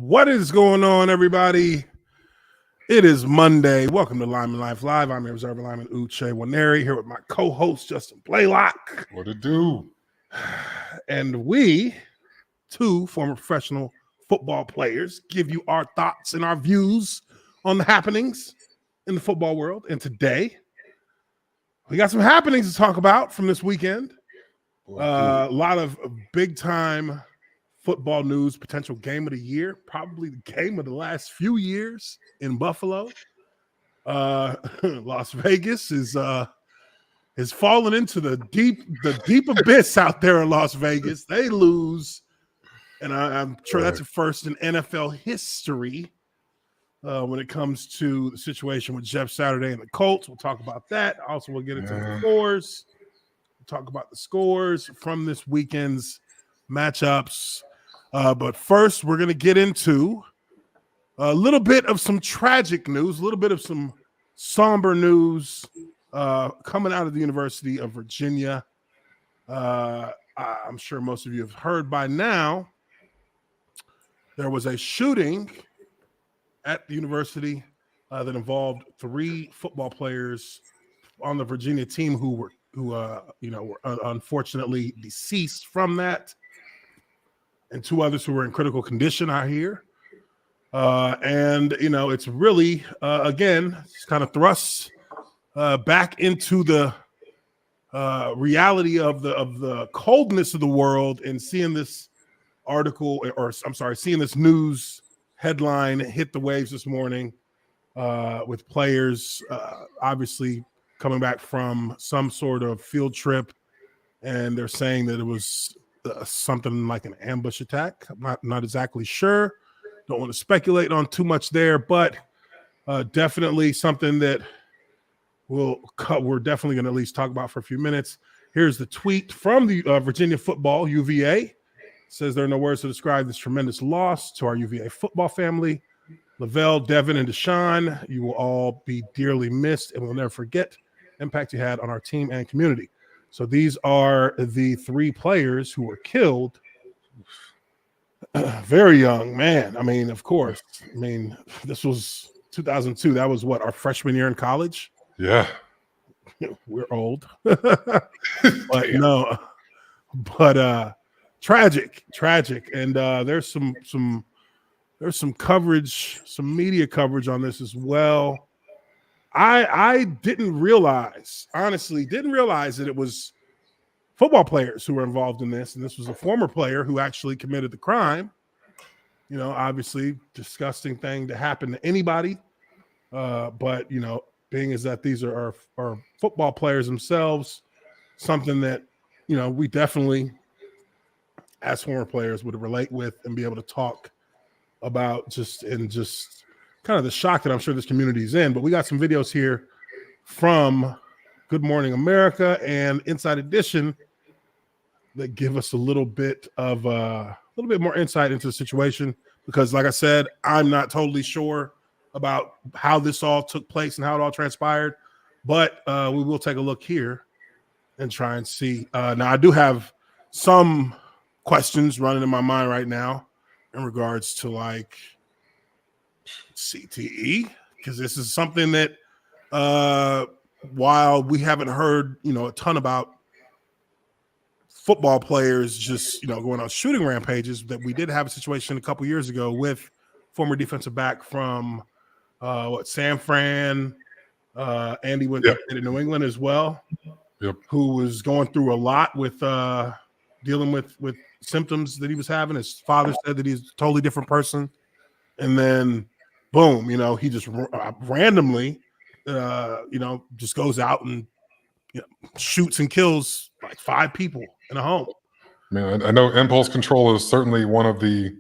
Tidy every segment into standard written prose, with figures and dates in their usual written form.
What is going on, everybody? It is Monday. Welcome to Lineman Life Live. I'm your observer lineman Uche Nwaneri here with my co-host Justin Blaylock. What it do? And we, two former professional football players, give you our thoughts and our views on the happenings in the football world. And today, we got some happenings to talk about from this weekend. A lot of big-time football news, potential game of the year, probably the game of the last few years in Buffalo. Las Vegas is fallen into the deep abyss out there in Las Vegas. They lose, and I'm sure that's a first in NFL history when it comes to the situation with Jeff Saturday and the Colts. We'll talk about that. Also, we'll get into the scores. We'll talk about the scores from this weekend's matchups. But first, we're going to get into a little bit of some tragic news, a little bit of some somber news coming out of the University of Virginia. I'm sure most of you have heard by now. There was a shooting at the university that involved 3 football players on the Virginia team who were unfortunately deceased from that, and 2 others who were in critical condition out here. It's really, again, it's kind of thrusts back into the reality of the coldness of the world, and seeing this seeing this news headline hit the waves this morning with players obviously coming back from some sort of field trip, and they're saying that it was something like an ambush attack. I'm not exactly sure. Don't want to speculate on too much there, but definitely something that we're definitely going to at least talk about for a few minutes. Here's the tweet from the Virginia football, UVA. It says, there are no words to describe this tremendous loss to our UVA football family. Lavelle, Devin, and Deshaun, you will all be dearly missed, and we'll never forget the impact you had on our team and community. So these are the 3 players who were killed. Very young, man. I mean, of course. I mean, this was 2002. That was what, our freshman year in college? Yeah. We're old. But no. But tragic. And there's some coverage, some media coverage on this as well. I didn't realize that it was football players who were involved in this, and this was a former player who actually committed the crime. You know, obviously, disgusting thing to happen to anybody. But being as that these are our football players themselves, something that we definitely, as former players, would relate with and be able to talk about just kind of the shock that I'm sure this community is in. But we got some videos here from Good Morning America and Inside Edition that give us a little bit more insight into the situation, because like I said, I'm not totally sure about how this all took place and how it all transpired, but we will take a look here and try and see. Now, I do have some questions running in my mind right now in regards to like CTE, because this is something that while we haven't heard a ton about football players just going on shooting rampages, that we did have a situation a couple years ago with former defensive back from San Fran, Andy went to New England as well, who was going through a lot with dealing with symptoms that he was having. His father said that he's a totally different person, and then boom, he just randomly just goes out and shoots and kills like 5 people in a home. Man, I know impulse control is certainly one of the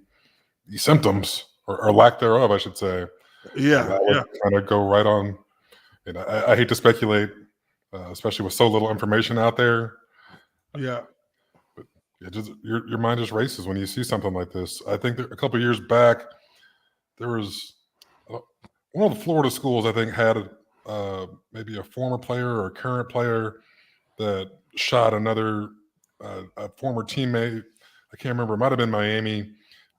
symptoms, or lack thereof, I should say. Yeah, kind of go right on. And I hate to speculate, especially with so little information out there. Yeah. But just your mind just races when you see something like this. I think that a couple of years back, there was one of the Florida schools, I think, had maybe a former player or a current player that shot another a former teammate. I can't remember. It might have been Miami.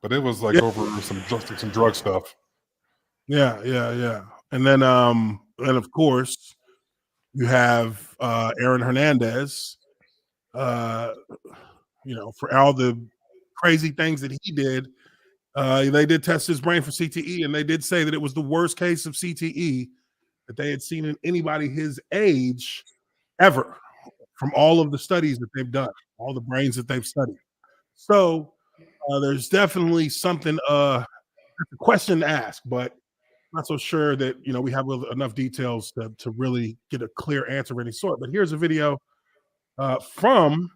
but it was like over some drug stuff. Yeah. And then of course you have Aaron Hernandez, for all the crazy things that he did. They did test his brain for CTE, and they did say that it was the worst case of CTE that they had seen in anybody his age ever, from all of the studies that they've done, all the brains that they've studied. So there's definitely something, a question to ask, but not so sure that we have enough details to really get a clear answer of any sort. But here's a video from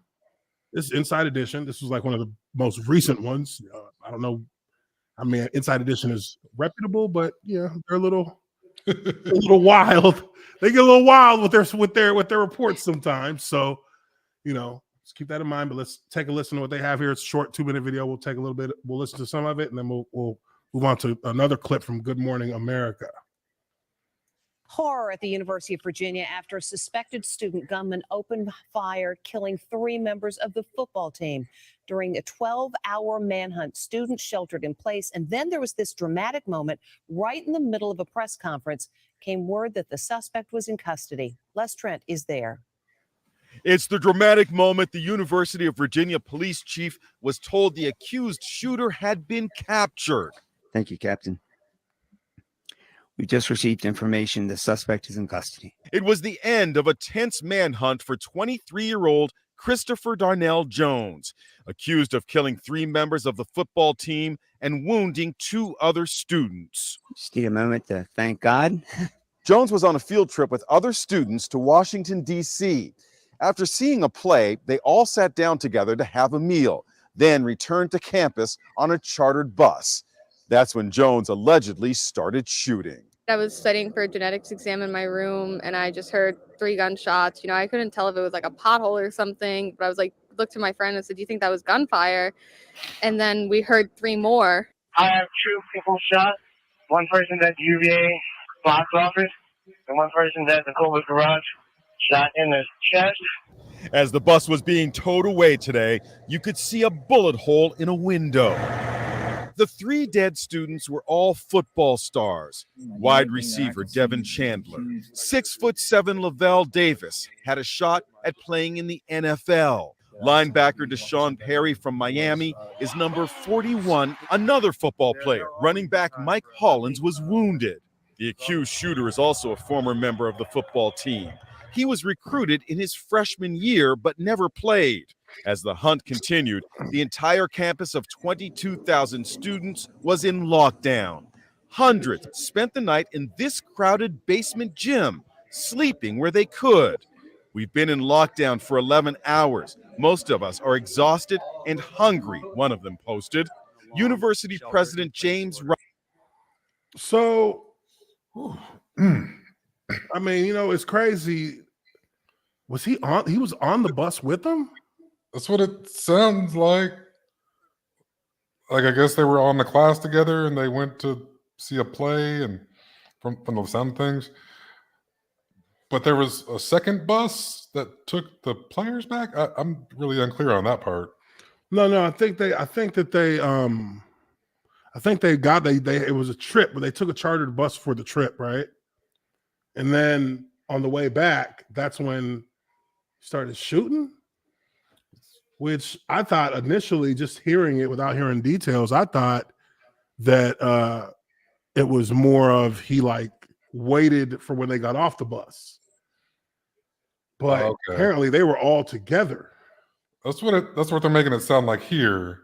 this Inside Edition. This was like one of the most recent ones. I don't know. I mean, Inside Edition is reputable, but yeah, they're a little wild. They get a little wild with their reports sometimes. So, let's keep that in mind. But let's take a listen to what they have here. It's a short 2-minute video. We'll take a little bit. We'll listen to some of it, and then we'll move on to another clip from Good Morning America. Horror at the University of Virginia after a suspected student gunman opened fire, killing 3 members of the football team. During a 12-hour manhunt, students sheltered in place. And then there was this dramatic moment right in the middle of a press conference. Came word that the suspect was in custody. Les Trent is there. It's the dramatic moment the University of Virginia police chief was told the accused shooter had been captured. Thank you, Captain. We just received information the suspect is in custody. It was the end of a tense manhunt for 23-year-old Christopher Darnell Jones, accused of killing 3 members of the football team and wounding 2 other students. Just need a moment to thank God. Jones was on a field trip with other students to Washington, D.C. After seeing a play, they all sat down together to have a meal, then returned to campus on a chartered bus. That's when Jones allegedly started shooting. I was studying for a genetics exam in my room, and I just heard 3 gunshots. I couldn't tell if it was like a pothole or something, but I was like, looked to my friend and said, "Do you think that was gunfire?" And then we heard 3 more. I have 2 people shot. One person at UVA box office, and one person at the Colbert Garage, shot in the chest. As the bus was being towed away today, you could see a bullet hole in a window. The 3 dead students were all football stars. Wide receiver Devin Chandler, 6'7" Lavelle Davis had a shot at playing in the NFL. Linebacker Deshaun Perry from Miami is number 41. Another football player, running back Mike Hollins, was wounded. The accused shooter is also a former member of the football team. He was recruited in his freshman year but never played. As the hunt continued, the entire campus of 22,000 students was in lockdown. Hundreds spent the night in this crowded basement gym, sleeping where they could. We've been in lockdown for 11 hours. Most of us are exhausted and hungry, one of them posted. University President James Wright. So, I mean, it's crazy. Was he on? He was on the bus with them? That's what it sounds like. Like, I guess they were on the class together and they went to see a play, and from the sound of things. But there was a second bus that took the players back. I'm really unclear on that part. No. I think it was a trip, but they took a chartered bus for the trip, right? And then on the way back, that's when started shooting. Which I thought initially, just hearing it without hearing details, I thought that it was more of he waited for when they got off the bus. But apparently they were all together. That's what they're making it sound like here.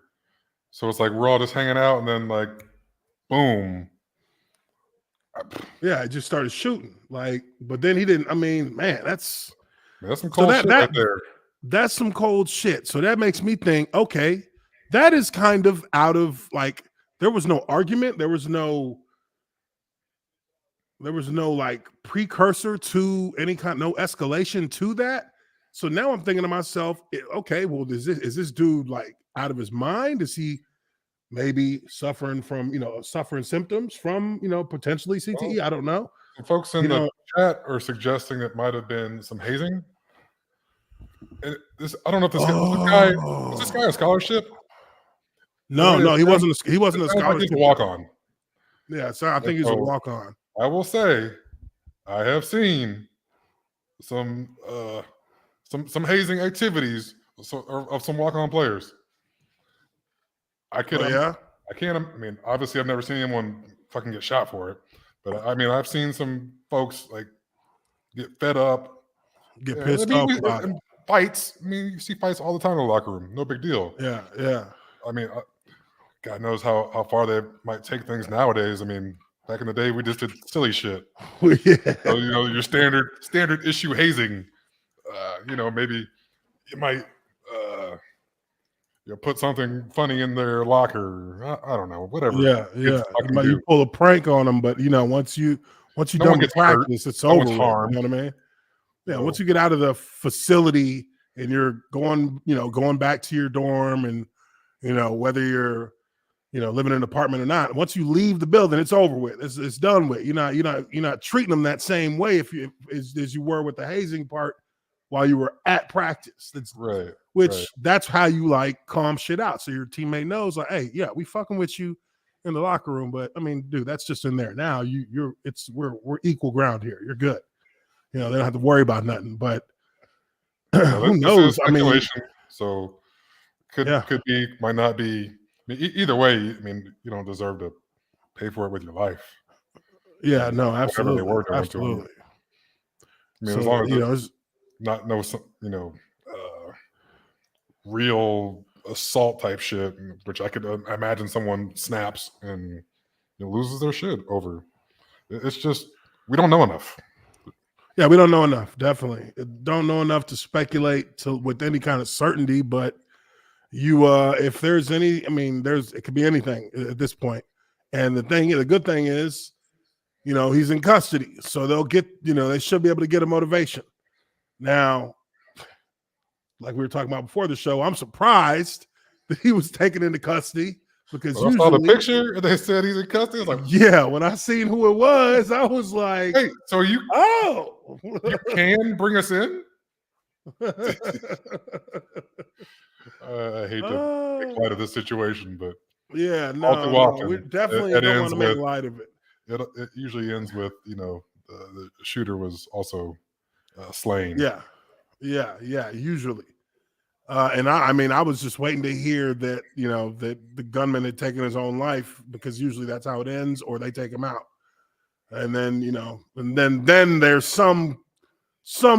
So it's like we're all just hanging out, and then boom. Yeah, it just started shooting. But then he didn't. I mean, man, that's some cold shit right there. That's some cold shit. So that makes me think, okay, that is kind of out of there was no argument. There was no precursor to any no escalation to that. So now I'm thinking to myself, okay, well, is this dude out of his mind? Is he maybe suffering from, suffering symptoms from, potentially CTE? Well, I don't know. Some folks in the chat are suggesting it might have been some hazing. And I don't know if this guy, is this guy a scholarship? No, he wasn't. He wasn't a It sounds like he's scholarship. a walk-on. Yeah, so I think he's a walk-on. I will say, I have seen some hazing activities of some walk-on players. I mean, obviously, I've never seen anyone fucking get shot for it, but I mean, I've seen some folks like get fed up, get pissed off about it. Fights. I mean, you see fights all the time in the locker room. No big deal. Yeah. I mean, God knows how far they might take things nowadays. I mean, back in the day, we just did silly shit. Yeah. So, your standard issue hazing. Maybe you might put something funny in their locker. I don't know, whatever. Yeah. You pull a prank on them, but once you done with practice, it's over. Harmed. You know what I mean? Yeah. Once you get out of the facility and you're going back to your dorm, and whether you're living in an apartment or not, once you leave the building, it's over with. It's done with. You're not treating them that same way as you were with the hazing part while you were at practice. That's right. That's how you calm shit out. So your teammate knows, like, hey, yeah, we fucking with you in the locker room, but I mean, dude, that's just in there. Now we're equal ground here. You're good. They don't have to worry about nothing. But who knows? I mean, so could be, might not be. I mean, either way, I mean, you don't deserve to pay for it with your life. Yeah, no, absolutely. They were doing absolutely. To I mean, as long as it's real assault type shit, which I could imagine someone snaps and loses their shit over. It's just, we don't know enough. Yeah, we don't know enough. Definitely don't know enough to speculate with any kind of certainty. But if there's any, I mean, it could be anything at this point. And the good thing is, he's in custody, so they'll get, they should be able to get a motivation. Now, like we were talking about before the show, I'm surprised that he was taken into custody, because I saw the picture and they said he's in custody. I was like, yeah, when I seen who it was, I was like, hey, so you can bring us in? I hate to make light of this situation, but yeah, no, we definitely don't want to make light of it. It usually ends with, the shooter was also slain. Yeah, usually. And I was just waiting to hear that, that the gunman had taken his own life, because usually that's how it ends, or they take him out. And then, then there's some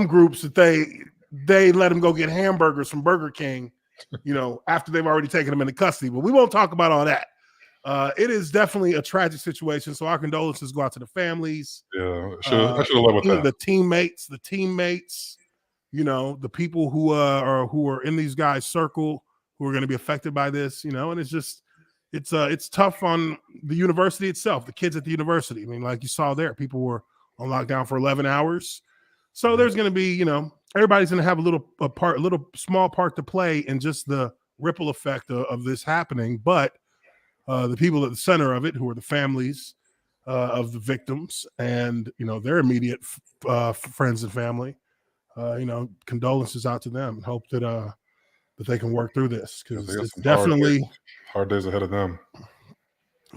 groups that they let him go get hamburgers from Burger King, after they've already taken him into custody. But we won't talk about all that. It is definitely a tragic situation. So our condolences go out to the families. Yeah, I should have led with that. The teammates, the people who are in these guys' circle, who are going to be affected by this, and it's just, it's tough on the university itself, the kids at the university. I mean, like you saw there, people were on lockdown for 11 hours. So there's going to be, everybody's going to have a little small part to play in just the ripple effect of this happening. But the people at the center of it, who are the families of the victims and, their immediate friends and family, condolences out to them, and hope that they can work through this, because it's definitely hard days ahead of them.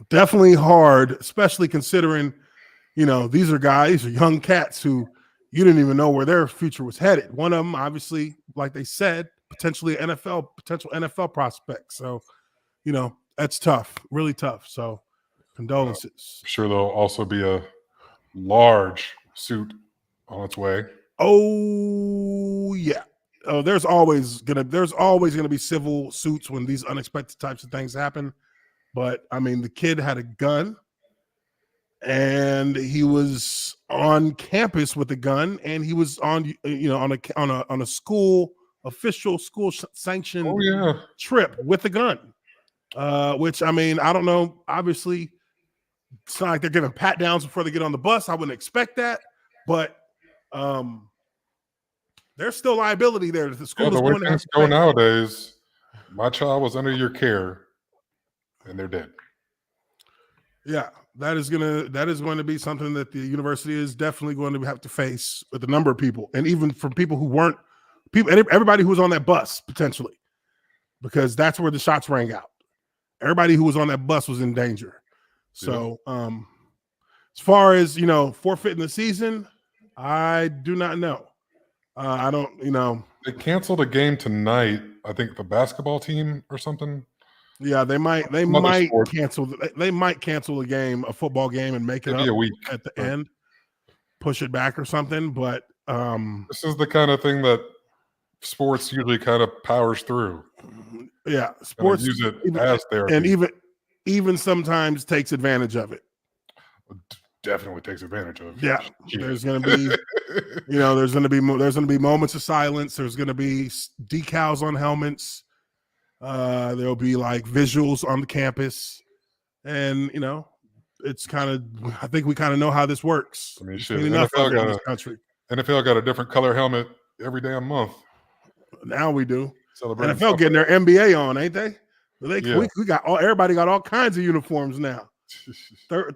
Definitely hard, especially considering, these are guys, or young cats who you didn't even know where their future was headed. One of them, obviously, like they said, potential NFL prospect. So, that's tough, really tough. So, condolences. I'm sure there'll also be a large suit on its way. Oh yeah. Oh, there's always gonna be civil suits when these unexpected types of things happen. But I mean, the kid had a gun, and he was on campus with a gun, and he was on a school sanctioned trip with a gun. Which, I mean, I don't know. Obviously, it's not like they're giving pat downs before they get on the bus. I wouldn't expect that, but there's still liability there. The school is going to have to go nowadays. My child was under your care, and they're dead. Yeah, that is going to be something that the university is definitely going to have to face with a number of people, and even from people who weren't everybody who was on that bus potentially, because that's where the shots rang out. everybody who was on that bus was in danger. So as far as forfeiting the season, I do not know. I don't. They canceled a game tonight. I think the basketball team or something. Yeah, they might cancel. They might cancel a football game, and make it maybe up a week at the end, push it back or something. But this is the kind of thing that sports usually kind of powers through. Yeah, sports use it as therapy, and even sometimes takes advantage of it. Definitely takes advantage of it. Yeah, there's going to be, there's going to be moments of silence. There's going to be decals on helmets. There'll be like visuals on the campus, and it's kind of. I think we kind of know how this works. I mean, shit, NFL got a different color helmet every damn month. Now we do. Celebrating NFL getting their NBA on, ain't they? We got everybody got all kinds of uniforms now.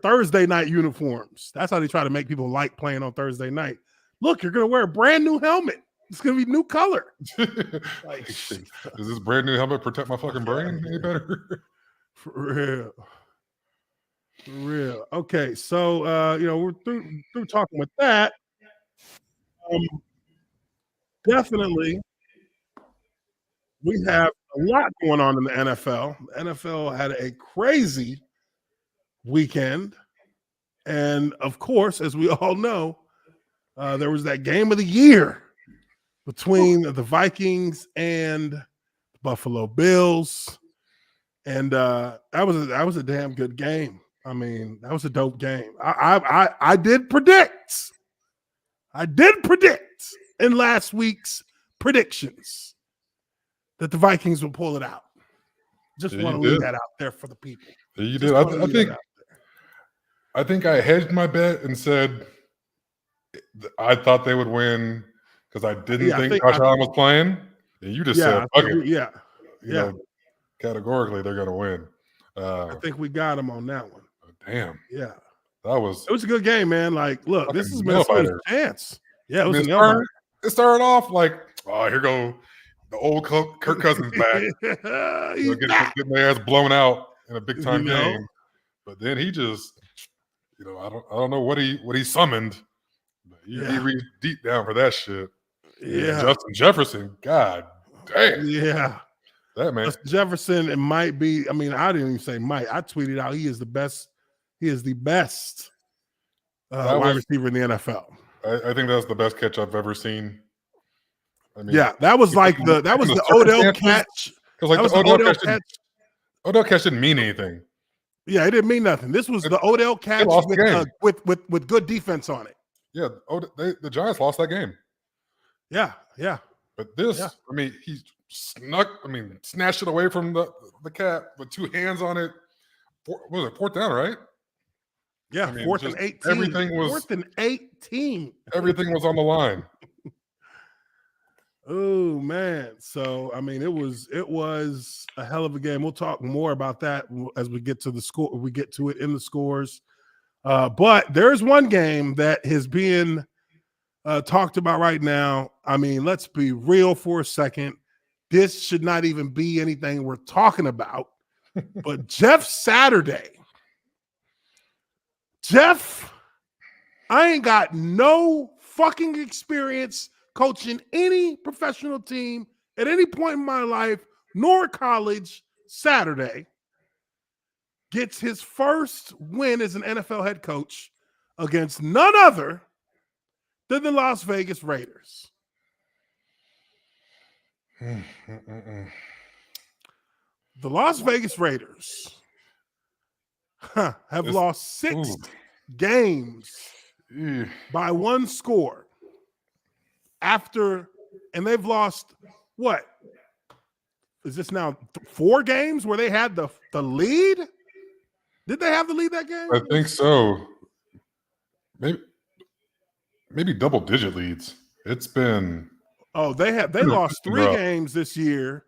Thursday night uniforms. That's how they try to make people like playing on Thursday night. Look, you're gonna wear a brand new helmet. It's gonna be new color. Like, does this brand new helmet protect my fucking brain any better? For real. Okay, so we're through talking with that. Definitely, we have a lot going on in the NFL. The NFL had a crazy weekend, and of course, as we all know, there was that game of the year between the Vikings and the Buffalo Bills, and that was a damn good game. I mean, that was a dope game. I did predict in last week's predictions that the Vikings will pull it out. Just want to leave that out there for the people. Yeah, you did. I think I hedged my bet and said I thought they would win because I didn't think Josh Allen was playing. And you just said, "Fuck it." Categorically, they're going to win. I think we got them on that one. Damn. Yeah. It was a good game, man. Like, look, this is Minnesota's chance. Yeah, it started off like, oh, here go the old Kirk Cousins back. Getting their ass blown out in a big time game. But then he just, I don't know what he summoned. But he reached deep down for that shit. Yeah. Justin Jefferson, god damn. Yeah. That man. Justin Jefferson, it might be. I mean, I didn't even say might. I tweeted out he is the best. He is the best wide receiver in the NFL. I think that's the best catch I've ever seen. I mean, that was like the Odell catch. Because the Odell catch didn't mean anything. Yeah, it didn't mean nothing. This was the Odell catch with good defense on it. Yeah, the Giants lost that game. Yeah. But this, I mean, he snatched it away from the cat with two hands on it. What was it, fourth down, right? Yeah, 4th and 18. Everything was 4th and 18. Everything was on the line. Oh man. So I mean, it was a hell of a game. We'll talk more about that as we get to the score. We get to it in the scores. But there's one game that is being talked about right now. I mean, let's be real for a second. This should not even be anything we're talking about. But Jeff Saturday. Jeff, I ain't got no fucking experience coaching any professional team at any point in my life, nor college. Saturday gets his first win as an NFL head coach against none other than the Las Vegas Raiders. The Las Vegas Raiders have lost 6 games by one score and they've lost what? Is this now 4 games where they had the lead? Did they have the lead that game? I think so. Maybe double-digit leads. It's been. Oh, they lost 3 games this year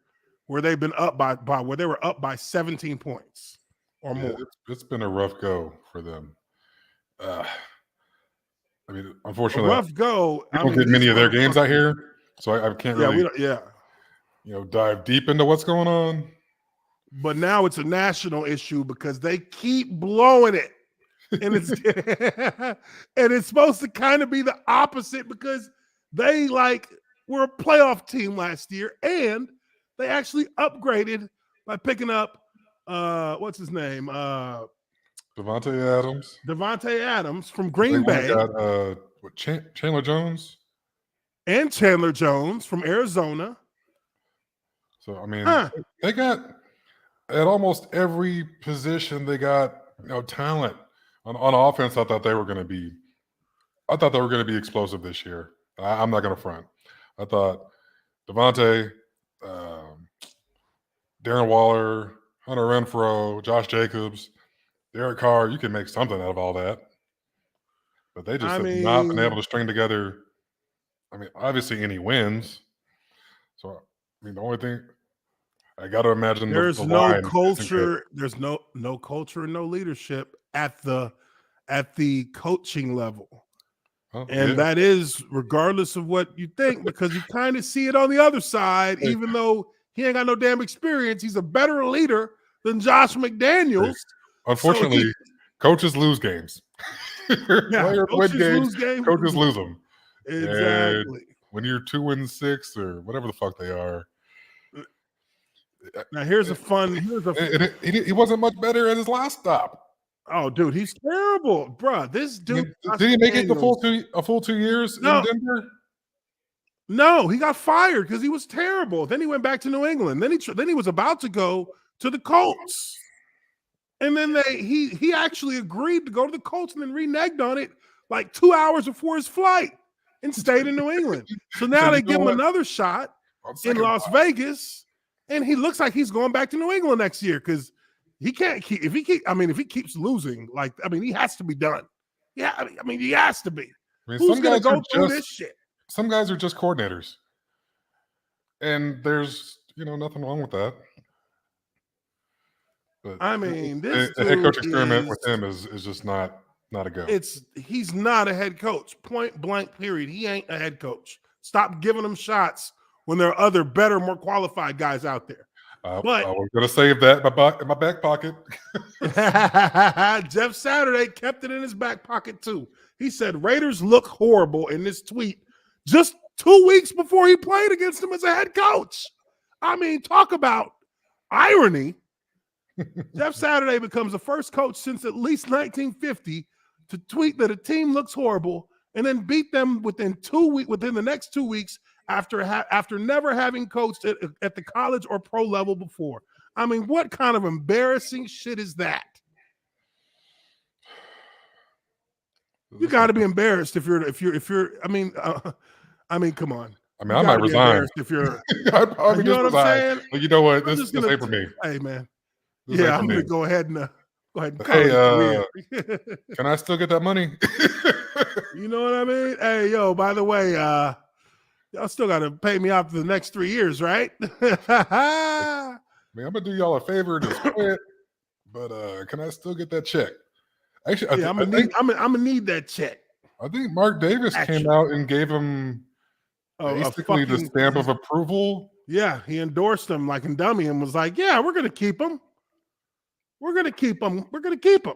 where they've been up by where they were up by 17 points or more. It's been a rough go for them. I mean, unfortunately, rough go. I don't get many of their games out here, so I can't really. Yeah. Dive deep into what's going on. but now it's a national issue because they keep blowing it. And it's and it's supposed to kind of be the opposite because they were a playoff team last year and they actually upgraded by picking up what's his name? Devontae Adams from Green They Bay. got Chandler Jones and Chandler Jones from Arizona. So I mean, they got at almost every position. They got talent on offense. I thought they were going to be explosive this year. I'm not going to front. I thought Devontae, Darren Waller, Hunter Renfrow, Josh Jacobs, Derek Carr. You can make something out of all that, but they just have not been able to string together. I mean, obviously any wins. So I mean, the only thing I got to imagine there's the no line culture. There's no culture and no leadership at the coaching level. And that is regardless of what you think, because you kind of see it on the other side, even though he ain't got no damn experience. He's a better leader than Josh McDaniels. Unfortunately, coaches lose games. Players win games, lose games. Coaches lose them. Exactly. And when you're 2-6 or whatever the fuck they are. Now here's he wasn't much better at his last stop. Oh, dude, he's terrible, bro. This dude did he make it a full 2 years in Denver? No, he got fired because he was terrible. Then he went back to New England. Then he was about to go to the Colts, and then he actually agreed to go to the Colts and then reneged on it like 2 hours before his flight and stayed in New England. So now they give him another shot in Las Vegas, and he looks like he's going back to New England next year because he can't keep if he keeps losing, he has to be done. Yeah, I mean he has to be. Who's gonna go through this shit? Some guys are just coordinators, and there's nothing wrong with that. But I mean, this the head coach experiment with him is just not a go. He's not a head coach. Point blank. Period. He ain't a head coach. Stop giving him shots when there are other better, more qualified guys out there. But I was going to save that in my back pocket. Jeff Saturday kept it in his back pocket too. He said Raiders look horrible in this tweet just 2 weeks before he played against them as a head coach. I mean, talk about irony. Jeff Saturday becomes the first coach since at least 1950 to tweet that a team looks horrible and then beat them within the next 2 weeks after never having coached at the college or pro level before. I mean, what kind of embarrassing shit is that? You got to be embarrassed if you're. I mean, come on. I mean, I might resign if you're. I'd probably you know what I'm saying? But you know what? This ain't for me. Hey, man. This I'm going to go ahead and call it can I still get that money? You know what I mean? Hey, yo, by the way, y'all still got to pay me out for the next 3 years, right? I mean, I'm going to do y'all a favor and just quit, but can I still get that check? Actually, I'm gonna need that check. I think Mark Davis came out and gave him basically the stamp of approval. Yeah, he endorsed him like a dummy and was like, "Yeah, we're gonna keep him. We're gonna keep him. We're gonna keep him."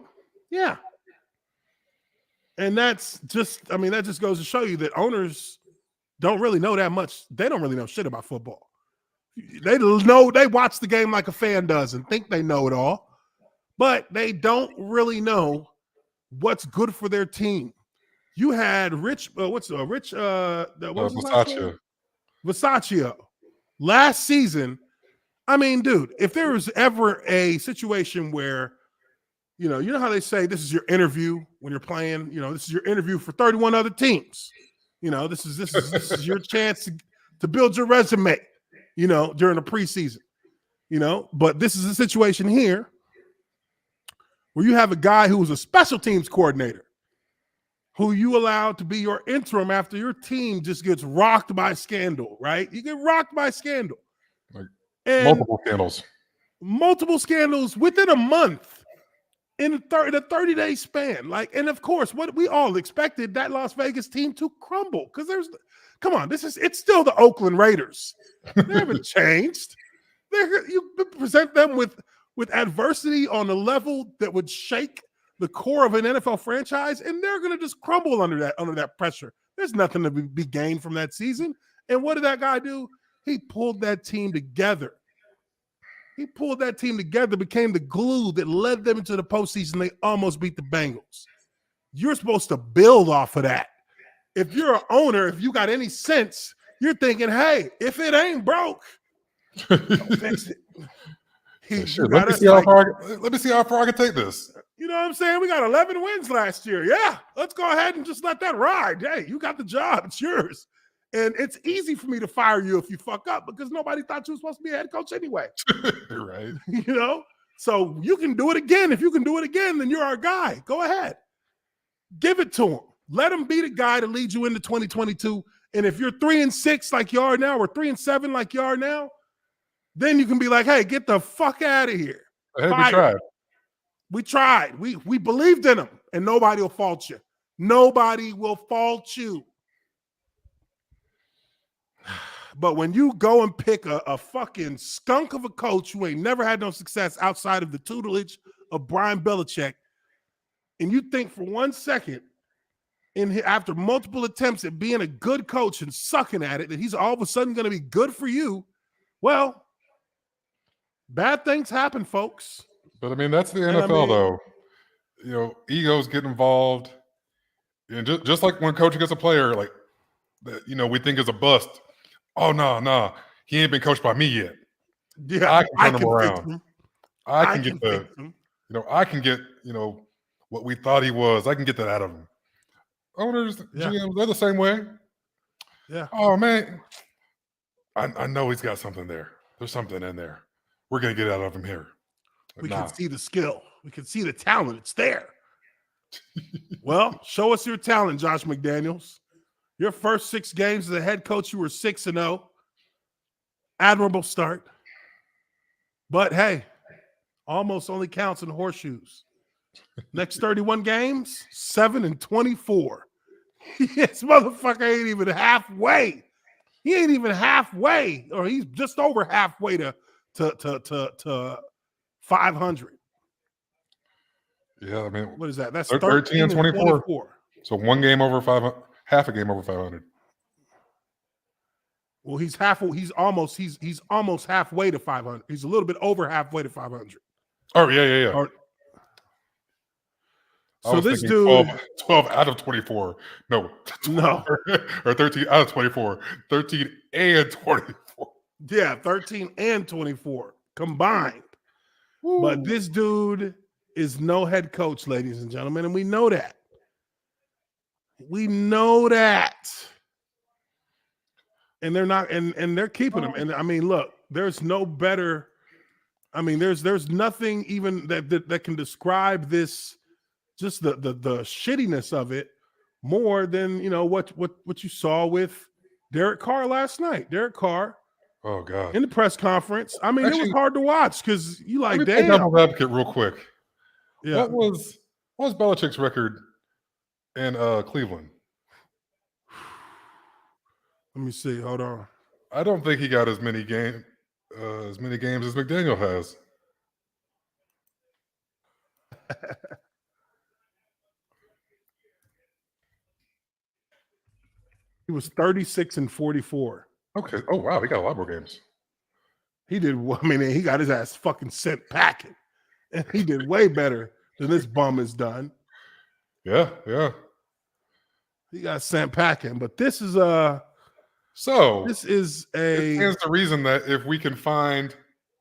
Yeah, and that just goes to show you that owners don't really know that much. They don't really know shit about football. They watch the game like a fan does and think they know it all, but they don't really know what's good for their team. You had Versace last season. I mean, dude, if there was ever a situation where, you know how they say this is your interview when you're playing, this is your interview for 31 other teams. This is your chance to build your resume, during the preseason, but this is a situation here where you have a guy who was a special teams coordinator who you allowed to be your interim after your team just gets rocked by scandal, right? You get rocked by scandal. Multiple scandals within a month in a 30-day span. And of course, what we all expected that Las Vegas team to crumble because it's still the Oakland Raiders. They haven't changed. You present them with adversity on a level that would shake the core of an NFL franchise, and they're going to just crumble under that pressure. There's nothing to be gained from that season. And what did that guy do? He pulled that team together. Became the glue that led them into the postseason. They almost beat the Bengals. You're supposed to build off of that. If you're an owner, if you got any sense, you're thinking, hey, if it ain't broke, don't fix it. Let me see how far I can take this. You know what I'm saying? We got 11 wins last year. Yeah, let's go ahead and just let that ride. Hey, you got the job. It's yours. And it's easy for me to fire you if you fuck up because nobody thought you were supposed to be a head coach anyway. Right. You know? So you can do it again. If you can do it again, then you're our guy. Go ahead. Give it to him. Let him be the guy to lead you into 2022. And if you're 3-6 like you are now, or 3-7 like you are now, then you can be like, hey, get the fuck out of here. Hey, we tried. We tried. We believed in him, and nobody will fault you. Nobody will fault you. But when you go and pick a fucking skunk of a coach who ain't never had no success outside of the tutelage of Brian Belichick, and you think for 1 second, after multiple attempts at being a good coach and sucking at it, that he's all of a sudden going to be good for you, well, bad things happen, folks. But I mean, that's the NFL, though. You know, egos get involved. And just like when coach gets a player, like, you know, we think is a bust. Oh, no, he ain't been coached by me yet. Yeah, I can turn him around. I can get what we thought he was. I can get that out of him. Owners, GMs, they're the same way. Yeah. Oh, man, I know he's got something there. There's something in there. We're going to get out of him here. We can see the skill. We can see the talent. It's there. Well, show us your talent, Josh McDaniels. Your first 6 games as a head coach, you were 6-0. Admirable start. But hey, almost only counts in horseshoes. Next 31 games, 7-24. This motherfucker ain't even halfway. He ain't even halfway, or he's just over halfway to 500. Yeah, I mean, what is that? That's 13 and 24. So one game over 500, half a game over 500. Well, he's almost halfway to 500. He's a little bit over halfway to 500. Oh, yeah. So this dude 12 out of 24. No. Or 13 out of 24. 13 and 24. Yeah, 13 and 24 combined. Woo. But this dude is no head coach, ladies and gentlemen, and we know that. And they're not, and they're keeping him. And I mean, look, there's no better. I mean, there's nothing even that can describe this, just the shittiness of it more than, you know, what you saw with Derek Carr last night. Derek Carr. Oh God. In the press conference. I mean, actually, it was hard to watch because you like, let me damn. Devil's advocate real quick. Yeah. What was Belichick's record in Cleveland? Let me see. Hold on. I don't think he got as many games as McDaniel has. He was 36-44. Okay. Oh wow, he got a lot more games. He did. I mean, he got his ass fucking sent packing, and he did way better than this bum has done. Yeah. He got sent packing, but this is It stands to reason that if we can find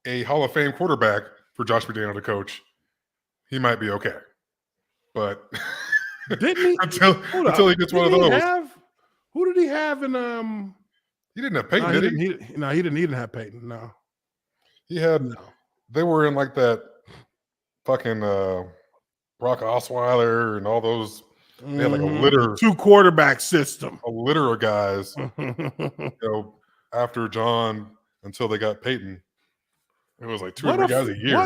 a Hall of Fame quarterback for Josh McDaniel to coach, he might be okay. But didn't he until he gets one of those? Who did he have in He didn't have Peyton, did he? He didn't have Peyton. No. He had they were in like that fucking Brock Osweiler and all those. They had like a litter, 2-quarterback system. A litter of guys, you know, after John until they got Peyton. It was like 2 or 3 guys a year.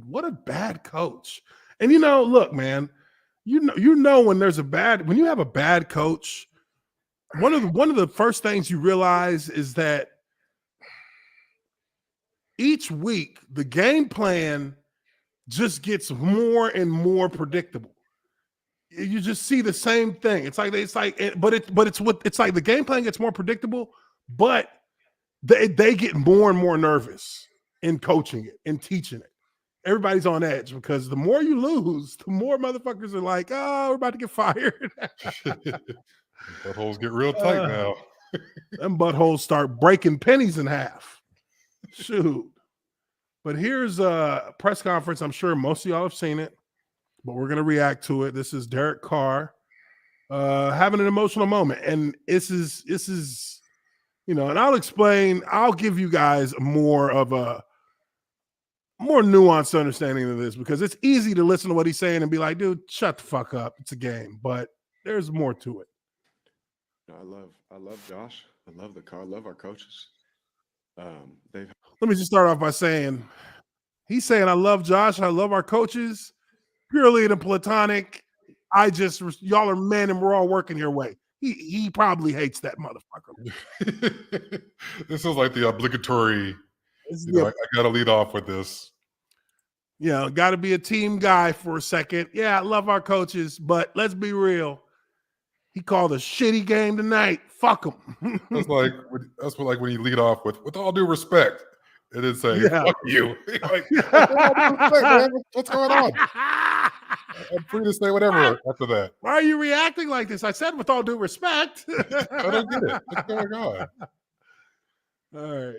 What a bad coach. And you know, look, man, you know when you have a bad coach, one of the first things you realize is that each week the game plan just gets more and more predictable. You just see the same thing. It's like it's like the game plan gets more predictable, but they get more and more nervous in coaching it and teaching it. Everybody's on edge because the more you lose, the more motherfuckers are like, "Oh, we're about to get fired." Buttholes get real tight now. Them buttholes start breaking pennies in half. Shoot. But here's a press conference. I'm sure most of y'all have seen it, but we're going to react to it. This is Derek Carr having an emotional moment. And this is, you know, and I'll give you guys more nuanced understanding of this because it's easy to listen to what he's saying and be like, dude, shut the fuck up. It's a game. But there's more to it. I love Josh. I love the car. I love our coaches. Let me just start off by saying he's saying I love Josh. I love our coaches. Purely in a platonic. Y'all are men and we're all working your way. He probably hates that motherfucker. This is like the obligatory. I got to lead off with this. Yeah, got to be a team guy for a second. Yeah, I love our coaches, but let's be real. He called a shitty game tonight. Fuck him. That's like when you lead off with all due respect, and then say, fuck you. Like, with all due respect, man, what's going on? I'm free to say whatever after that. Why are you reacting like this? I said with all due respect. I don't get it. What's going on? All right.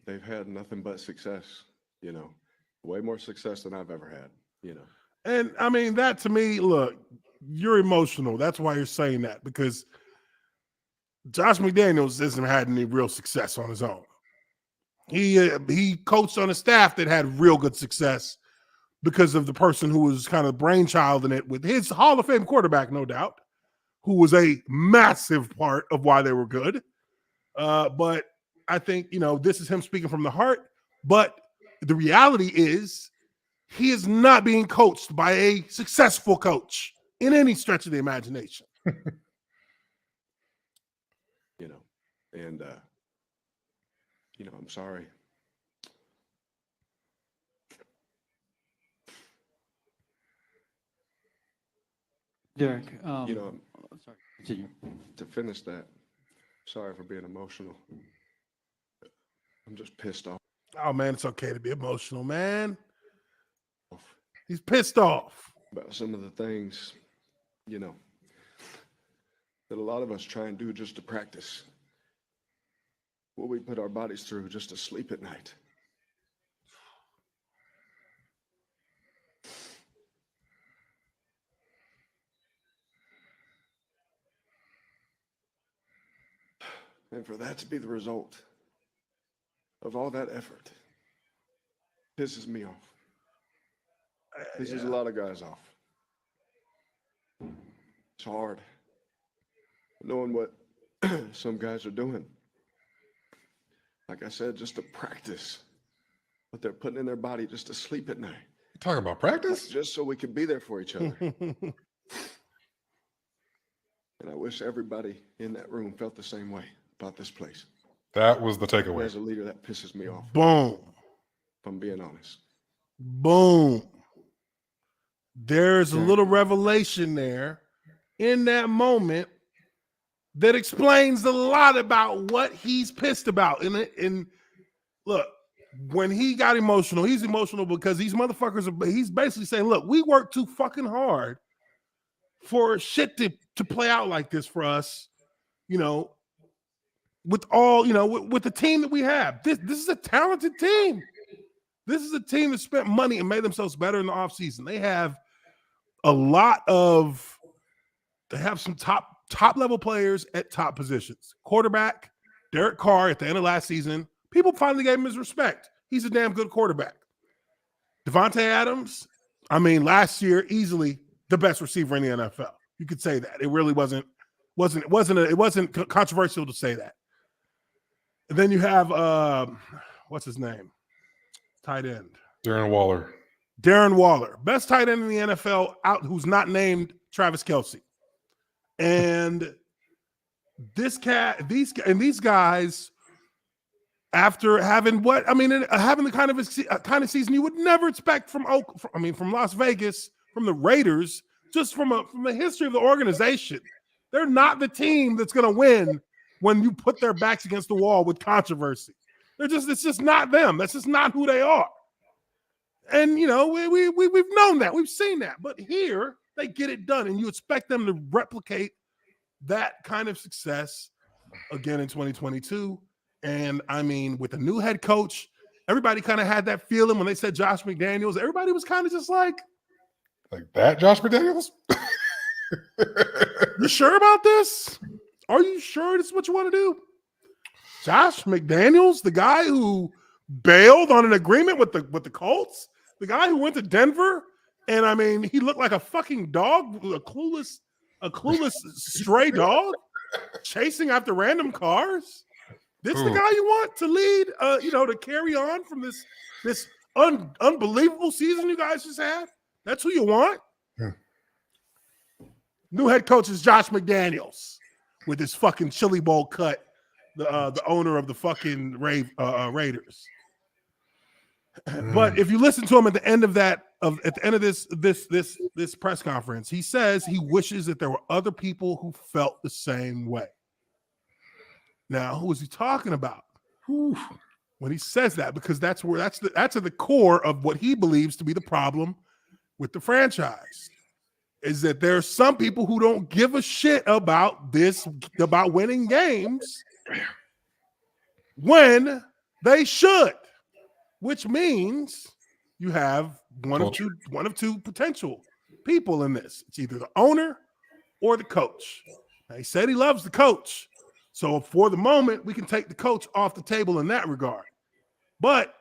They've had nothing but success, you know, way more success than I've ever had, you know. And I mean, that to me, look, you're emotional. That's why you're saying that, because Josh McDaniels hasn't had any real success on his own. He coached on a staff that had real good success because of the person who was kind of brainchild in it with his Hall of Fame quarterback, no doubt, who was a massive part of why they were good. But I think, you know, this is him speaking from the heart. But the reality is he is not being coached by a successful coach in any stretch of the imagination. You know, and, you know, I'm sorry. Derek, You know, sorry, continue. to finish that, sorry for being emotional. I'm just pissed off. Oh, man, it's okay to be emotional, man. He's pissed off About some of the things, you know, that a lot of us try and do just to practice what we put our bodies through just to sleep at night. And for that to be the result of all that effort pisses me off. Pisses a lot of guys off. It's hard knowing what some guys are doing. Like I said, just to practice what they're putting in their body just to sleep at night. You talking about practice? Just so we can be there for each other. And I wish everybody in that room felt the same way about this place. That was the takeaway. As a leader, that pisses me off. Boom. If I'm being honest. Boom. There's a little revelation there in that moment that explains a lot about what he's pissed about. And look, when he got emotional, he's emotional because these motherfuckers he's basically saying, look, we work too fucking hard for shit to play out like this for us, you know, with all, you know, with the team that we have. This is a talented team. This is a team that spent money and made themselves better in the offseason. They have some top level players at top positions. Quarterback, Derek Carr at the end of last season, people finally gave him his respect. He's a damn good quarterback. Devontae Adams, I mean, last year, easily the best receiver in the NFL. You could say that. It really wasn't controversial to say that. And then you have what's his name? Tight end. Darren Waller. Best tight end in the NFL out who's not named Travis Kelce. And these guys, after having having the kind of season you would never expect from Las Vegas, from the Raiders, just from the history of the organization. They're not the team that's going to win when you put their backs against the wall with controversy. It's just not them. That's just not who they are. And we've known that, we've seen that, but here they get it done, and you expect them to replicate that kind of success again in 2022. And I mean, with the new head coach, everybody kind of had that feeling when they said Josh McDaniels. Everybody was kind of just like that Josh McDaniels. You sure about this? Are you sure this is what you want to do? Josh McDaniels, the guy who bailed on an agreement with the Colts, the guy who went to Denver, and I mean, he looked like a fucking dog, a clueless stray dog chasing after random cars. This the guy you want to lead, to carry on from this unbelievable season you guys just had? That's who you want? New head coach is Josh McDaniels with his fucking chili bowl cut, the owner of the fucking Raiders. But if you listen to him at the end of this press conference, he says he wishes that there were other people who felt the same way. Now, who is he talking about when he says that? Because that's at the core of what he believes to be the problem with the franchise, is that there's some people who don't give a shit about winning games when they should, which means you have one of two potential people in this. It's either the owner or the coach. Now, he said he loves the coach. So for the moment, we can take the coach off the table in that regard. But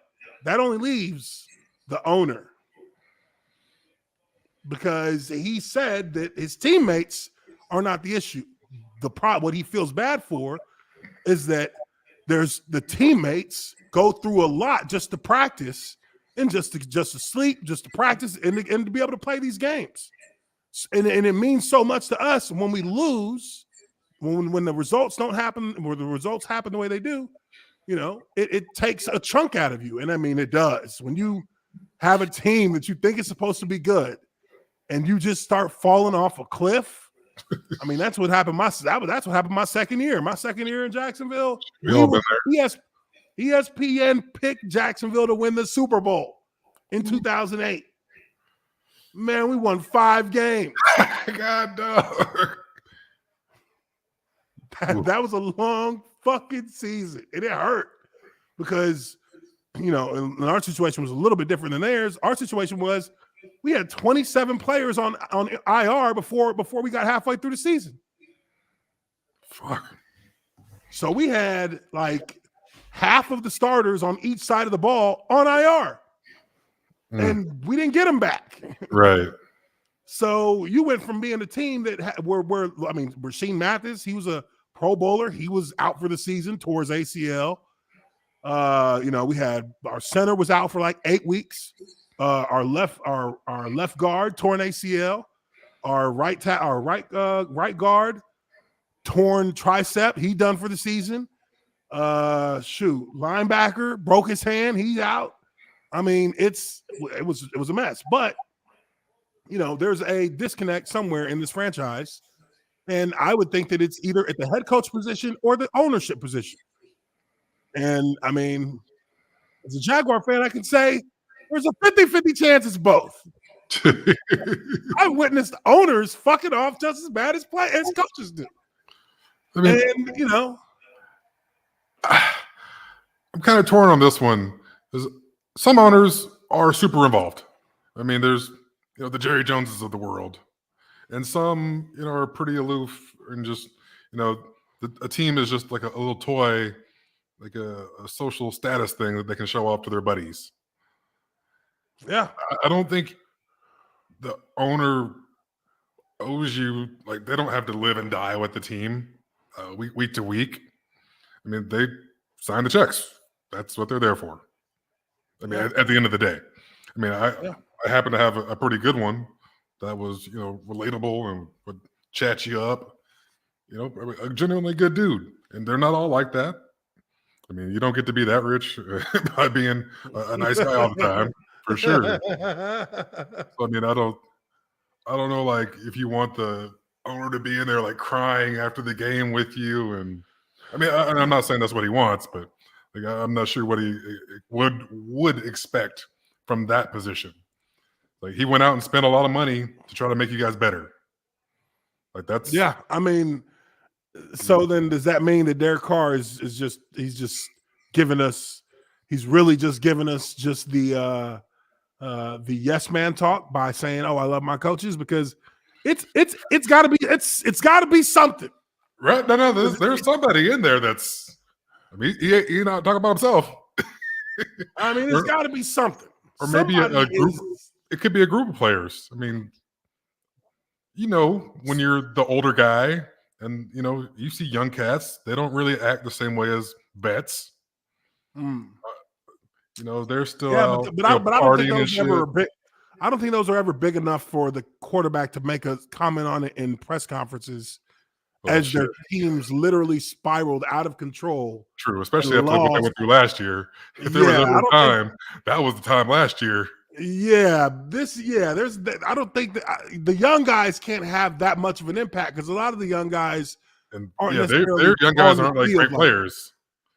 that only leaves the owner, because he said that his teammates are not the issue. What he feels bad for is that there's the teammates go through a lot just to practice and just to sleep, just to practice and to be able to play these games. And it means so much to us when we lose. When the results don't happen, or the results happen the way they do, it takes a chunk out of you. And I mean, it does. When you have a team that you think is supposed to be good and you just start falling off a cliff, I mean, that's what happened. That's what happened my second year. My second year in Jacksonville, ESPN picked Jacksonville to win the Super Bowl in 2008. Man, we won 5 games. God, dog. That was a long fucking season, and it hurt because, and our situation was a little bit different than theirs. Our situation was we had 27 players on IR before we got halfway through the season. Fuck. So we had like half of the starters on each side of the ball on IR, and we didn't get them back. Right. So you went from being a team that Rasheem Mathis, he was a Pro Bowler. He was out for the season, tore his ACL. We had our center was out for like 8 weeks. Our left guard tore an ACL. Our right guard torn tricep. He done for the season. Linebacker broke his hand. He's out. I mean, it was a mess. But there's a disconnect somewhere in this franchise. And I would think that it's either at the head coach position or the ownership position. And I mean, as a Jaguar fan, I can say there's a 50-50 chance it's both. I've witnessed owners fucking off just as bad as coaches do. I mean, and I'm kind of torn on this one. Some owners are super involved. I mean, there's the Jerry Joneses of the world. And some, are pretty aloof and just, a team is just like a little toy, like a social status thing that they can show off to their buddies. Yeah. I don't think the owner owes you, like, they don't have to live and die with the team week to week. I mean, they sign the checks. That's what they're there for. I mean, at the end of the day. I mean, I happen to have a pretty good one that was, relatable and would chat you up, a genuinely good dude. And they're not all like that. I mean, you don't get to be that rich by being a nice guy all the time, for sure. So, I mean, I don't know, like, if you want the owner to be in there like crying after the game with you, and I mean, I'm not saying that's what he wants, but like, I'm not sure what he would expect from that position. Like, he went out and spent a lot of money to try to make you guys better. Like, that's Yeah, I mean, so then does that mean that Derek Carr is just he's just giving us he's really just giving us just the yes man talk by saying, "Oh, I love my coaches," because it's got to be something, right? No, there's somebody in there that's. I mean, he not talking about himself. I mean, it's got to be something, or maybe a Somebody group. is- It could be a group of players. I mean, you know, when you're the older guy, and you know, you see young cats, they don't really act the same way as vets. Mm. You know, they're still Yeah, out, but I don't think partying and those shit. ever big. I don't think those are ever big enough for the quarterback to make a comment on it in press conferences as their teams literally spiraled out of control. True, especially after what they went through last year. If there was ever a time, that was the time last year. Yeah, I don't think that the young guys can't have that much of an impact because a lot of the young guys aren't necessarily their young guys on the aren't like field great players.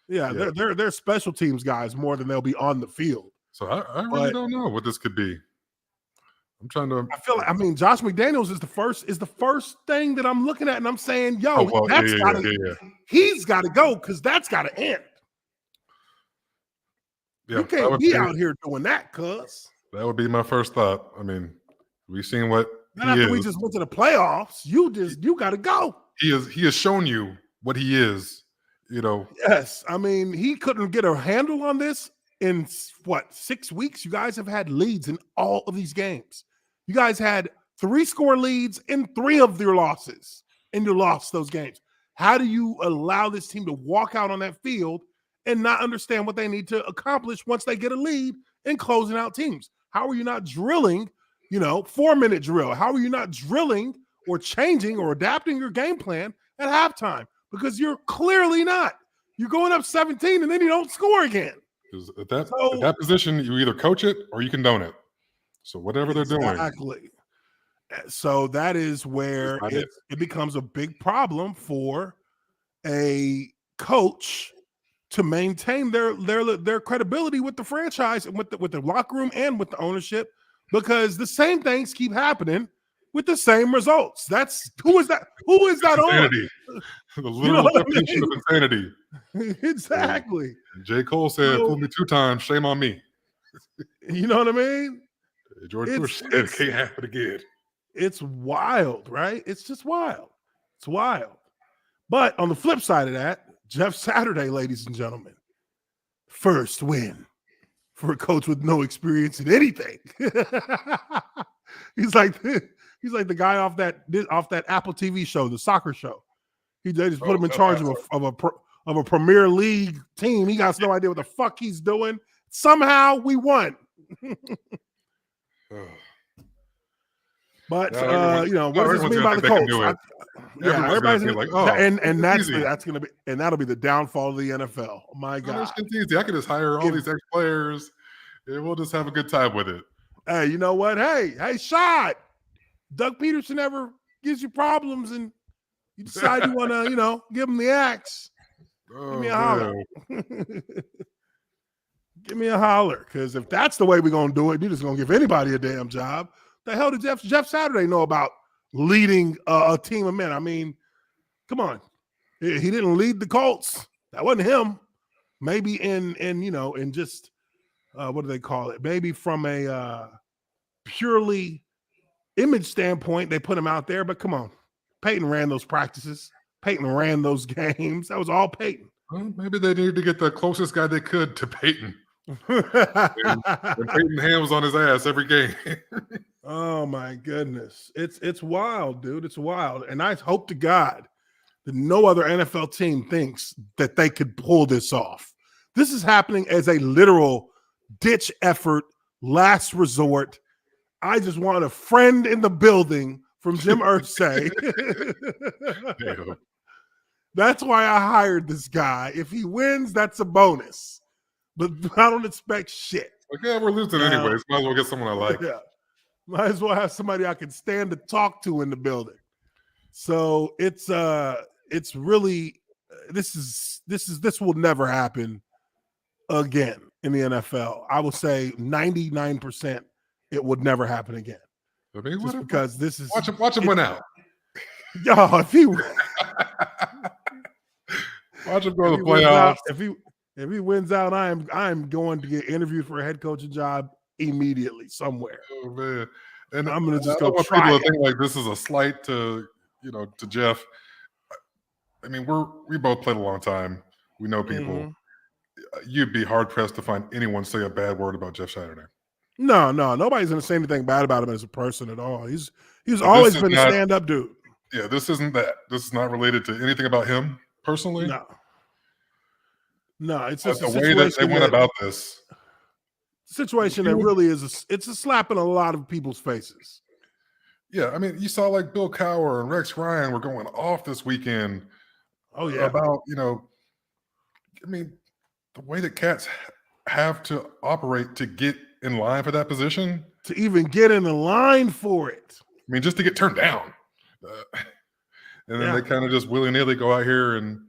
Yeah, they're special teams guys more than they'll be on the field. So I really don't know what this could be. I'm trying to. I feel like, I mean, Josh McDaniels is the first thing that I'm looking at, and I'm saying, yo, he's got to go because that's got to end. Yeah, you can't be out here doing that, cuz. That would be my first thought. I mean, we've seen what Not after we just went to the playoffs. You got to go. He has shown you what he is. You know. Yes, I mean, he couldn't get a handle on this in 6 weeks. You guys have had leads in all of these games. You guys had 3-score leads in 3 of your losses, and you lost those games. How do you allow this team to walk out on that field and not understand what they need to accomplish once they get a lead in closing out teams? How are you not drilling, 4-minute drill? How are you not drilling or changing or adapting your game plan at halftime? Because you're clearly not. You're going up 17 and then you don't score again. At that position, you either coach it or you condone it. So whatever they're doing. Exactly. So that is where it becomes a big problem for a coach to maintain their credibility with the franchise and with the locker room and with the ownership, because the same things keep happening with the same results. Who is that insanity. On? The literal definition of insanity. Exactly. And J. Cole said, "Fool me 2 times, shame on me." You know what I mean? George Bush said it can't happen again. It's wild, right? It's just wild. It's wild. But on the flip side of that, Jeff Saturday, ladies and gentlemen, first win for a coach with no experience in anything. He's like the guy off that Apple TV show, the soccer show. They just put him in charge of a Premier League team. He got no idea what the fuck he's doing. Somehow we won. But what does this mean by the coach? Everybody's gonna be like, "Oh," and that's gonna be, and that'll be the downfall of the NFL. Oh my God, it's easy. I could just hire all these ex-players, and we'll just have a good time with it. Hey, you know what? Hey, Shad, Doug Peterson ever gives you problems, and you decide you want to, give him the axe. Give me a holler. Give me a holler, because if that's the way we're gonna do it, you're just gonna give anybody a damn job. The hell did Jeff Saturday know about leading a team of men? I mean, come on. He didn't lead the Colts. That wasn't him. Maybe in just what do they call it? Maybe from a purely image standpoint, they put him out there. But come on, Peyton ran those practices. Peyton ran those games. That was all Peyton. Well, maybe they needed to get the closest guy they could to Peyton. and Peyton Ham was on his ass every game. Oh my goodness. It's wild, dude. It's wild. And I hope to God that no other NFL team thinks that they could pull this off. This is happening as a literal ditch effort, last resort. I just want a friend in the building from Jim Irsay. That's why I hired this guy. If he wins, that's a bonus. But I don't expect shit. Like, yeah, we're losing anyways. Might as well get someone I like. Yeah. Might as well have somebody I can stand to talk to in the building. So it's really this will never happen again in the NFL. I will say 99% it would never happen again. I mean, Just because this is watch him win out. Oh, if he Watch him go to the wins playoffs. out, if he wins out, I am going to get interviewed for a head coaching job immediately somewhere. Oh man. And I'm gonna just I don't go want try people it. to think like this is a slight to Jeff. I mean, we both played a long time. We know people. Mhm. You'd be hard pressed to find anyone say a bad word about Jeff Saturday. No, nobody's gonna say anything bad about him as a person at all. He's But always this is been a not- stand-up dude. Yeah, this isn't that. This is not related to anything about him personally. No, it's But just a the way that they situation went about this. situation that really is it's a slap in a lot of people's faces. Yeah, I mean, you saw like Bill Cowher and Rex Ryan were going off this weekend. Oh yeah, about I mean, the way that cats have to operate to get in line for that position, to even get in the line for it. I mean, just to get turned down, and then they kind of just willy nilly go out here and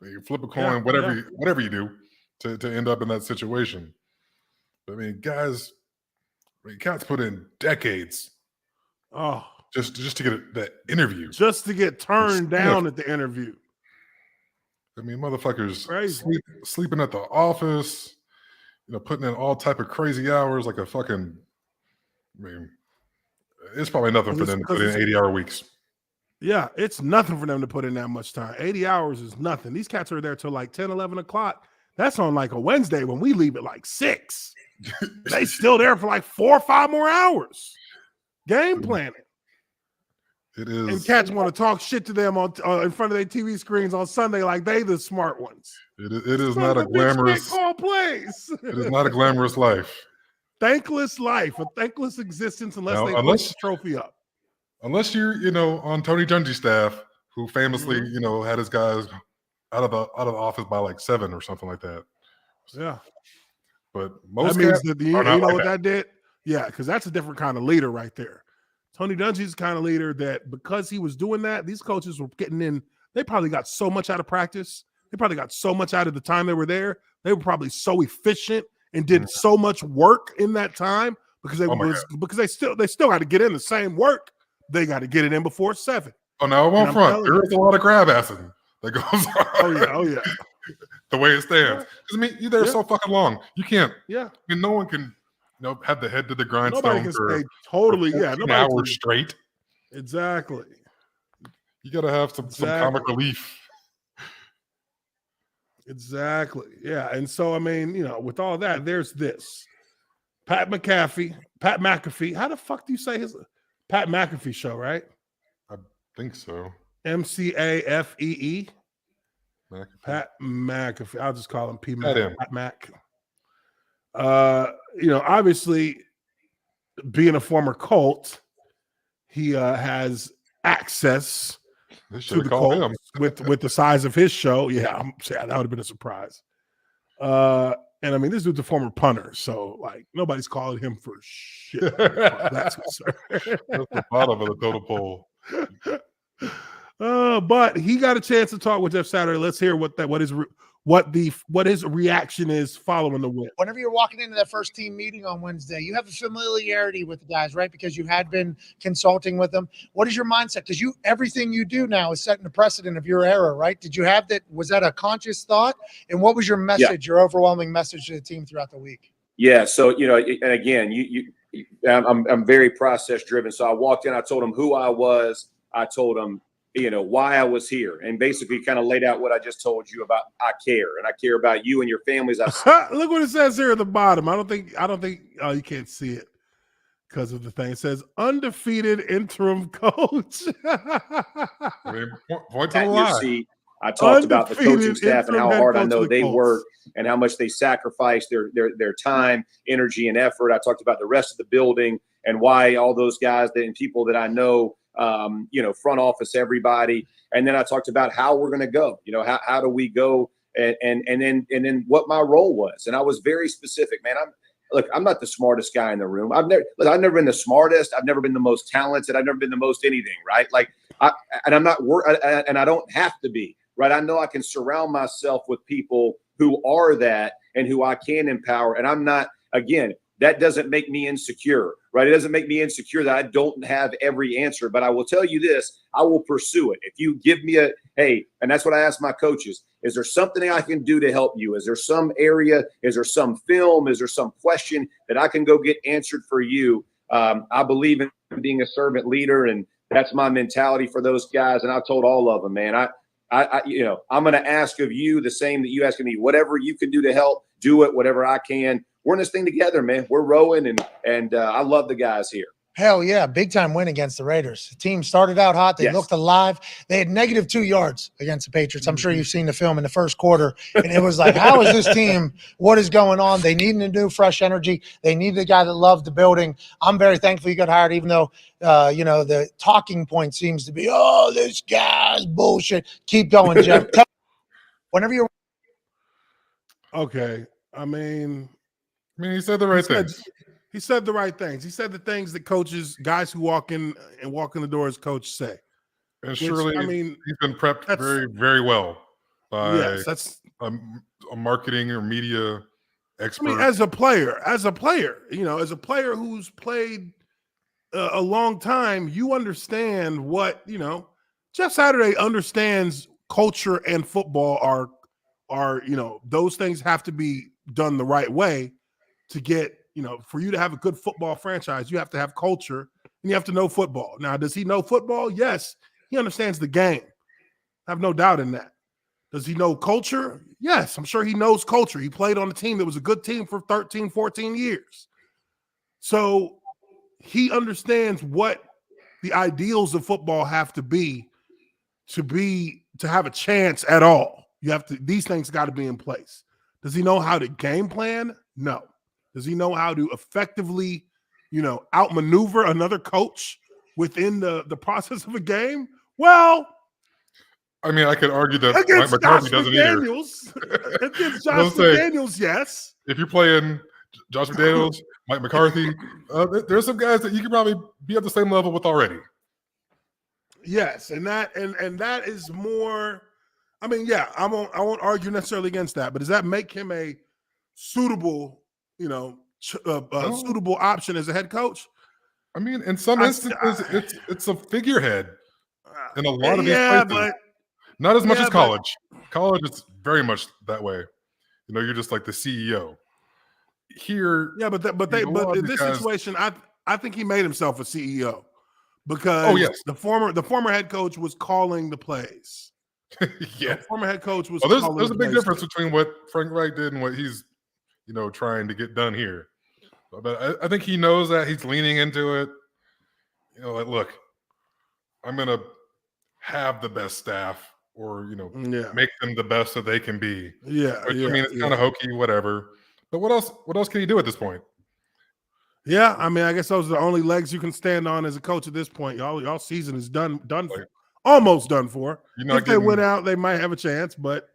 you flip a coin, whatever you do to end up in that situation. But, I mean, guys, cats put in decades. Oh, just to get that interview, just to get turned down at the interview. I mean, motherfuckers Crazy. sleeping at the office, putting in all type of crazy hours, like a fucking. I mean, it's probably nothing for them to put in 80-hour weeks. Yeah, it's nothing for them to put in that much time. 80 hours is nothing. These cats are there till like 10, 11 o'clock. That's on like a Wednesday when we leave at like 6. They still there for like 4 or 5 more hours. Game planning. It is. And cats want to talk shit to them on in front of their TV screens on Sunday like they the smart ones. It is not a glamorous. Call plays. It is not a glamorous life. Thankless life, a thankless existence unless they push the trophy up. Unless you're, on Tony Dungy's staff, who famously, had his guys out of the office by like 7 or something like that. Yeah. But most that means cats that are not like what that did? Yeah, because that's a different kind of leader right there. Tony Dungy's the kind of leader that because he was doing that, these coaches were getting in. They probably got so much out of practice. They probably got so much out of the time they were there. They were probably so efficient and did so much work in that time because they still got to get in the same work. They got to get it in before 7. Oh, now I won't front. There is a lot of grab assing that goes on. Oh yeah. The way it stands. Because I mean, you're there so fucking long. You can't. Yeah. I mean, no one can. Have the head to the grindstone Nobody can for stay totally. for hours straight. Exactly. You got to have some comic relief. Exactly. Yeah. And so, I mean, with all that, there's this. Pat McAfee. How the fuck do you say his Pat McAfee show, right? I think so. MCAFEE. McAfee. Pat McAfee. I'll just call him P. Pat Mac. Obviously, being a former Colt, he has access to the Colts with the size of his show. Yeah, that would have been a surprise. And I mean, this dude's a former punter, so like nobody's calling him for shit. That's concerned. That's the bottom of the total poll. But he got a chance to talk with Jeff Saturday. Let's hear what his reaction is following the win. Whenever you're walking into that first team meeting on Wednesday, you have a familiarity with the guys, right? Because you had been consulting with them. What is your mindset? Because everything you do now is setting the precedent of your era, right? Did you have that? Was that a conscious thought? And what was your message, your overwhelming message to the team throughout the week? Yeah. So, and again, I'm very process driven. So I walked in, I told them who I was. I told them, why I was here, and basically kind of laid out what I just told you about. I care, and I care about you and your families. Look what it says here at the bottom. I don't think. Oh, you can't see it because of the thing. It says undefeated interim coach. I mean, point to the line. See, I talked about the coaching staff and how hard I know they work and how much they sacrifice their time, energy, and effort. I talked about the rest of the building and why all those guys and people that I know front office, everybody. And then I talked about how we're going to go, how do we go, and then what my role was. And I was very specific, man. I'm not the smartest guy in the room. I've never been the smartest. I've never been the most talented. I've never been the most anything, right? I'm not, and I don't have to be, right? I know I can surround myself with people who are that and who I can empower. And I'm not, again, that doesn't make me insecure, right? It doesn't make me insecure that I don't have every answer, but I will tell you this, I will pursue it. If you give me and that's what I ask my coaches, is there something I can do to help you? Is there some area? Is there some film? Is there some question that I can go get answered for you? I believe in being a servant leader, and that's my mentality for those guys. And I told all of them, man, I'm going to ask of you the same that you ask of me. Whatever you can do to help, do it. Whatever I can. We're in this thing together, man. We're rowing, and I love the guys here. Hell yeah, big time win against the Raiders. The team started out hot. They looked alive. They had -2 yards against the Patriots. I'm sure you've seen the film in the first quarter, and it was like, how is this team? What is going on? They need a new, fresh energy. They needed a guy that loved the building. I'm very thankful you got hired, even though the talking point seems to be, oh, this guy's bullshit. Keep going, Jeff. Whenever you're okay. I mean, he said the right things. He said the right things. He said the things that guys who walk in the door as coach say. And surely, he's been prepped very, very well by that's a marketing or media expert. I mean, as a player, as a player who's played a long time, you understand what, Jeff Saturday understands culture and football are those things have to be done the right way to get, for you to have a good football franchise, you have to have culture and you have to know football. Now, does he know football? Yes. He understands the game. I have no doubt in that. Does he know culture? Yes, I'm sure he knows culture. He played on a team that was a good team for 13, 14 years. So he understands what the ideals of football have to be to have a chance at all. These things got to be in place. Does he know how to game plan? No. Does he know how to effectively, outmaneuver another coach within the process of a game? Well, I mean, I could argue that against Mike McCarthy Josh doesn't McDaniels, against Josh McDaniels, yes. If you're playing Josh McDaniels, Mike McCarthy, there's some guys that you could probably be at the same level with already. Yes, and that is more. I mean, yeah, I won't argue necessarily against that, but does that make him a suitable, suitable option as a head coach? I mean, in some instances, it's a figurehead in a lot of these places. But not as much as college. College is very much that way. You're just like the CEO. Here, but in this situation, I think he made himself a CEO because the former head coach was calling the plays. Yeah, the former head coach was. There's a big difference between what Frank Reich did and what he's, trying to get done here. But I think he knows that he's leaning into it. Look, I'm gonna have the best staff, or make them the best that they can be. Yeah, it's kind of hokey, whatever. But what else can you do at this point? Yeah, I mean, I guess those are the only legs you can stand on as a coach at this point. Y'all season is done for. Almost done for. If they win out, they might have a chance, but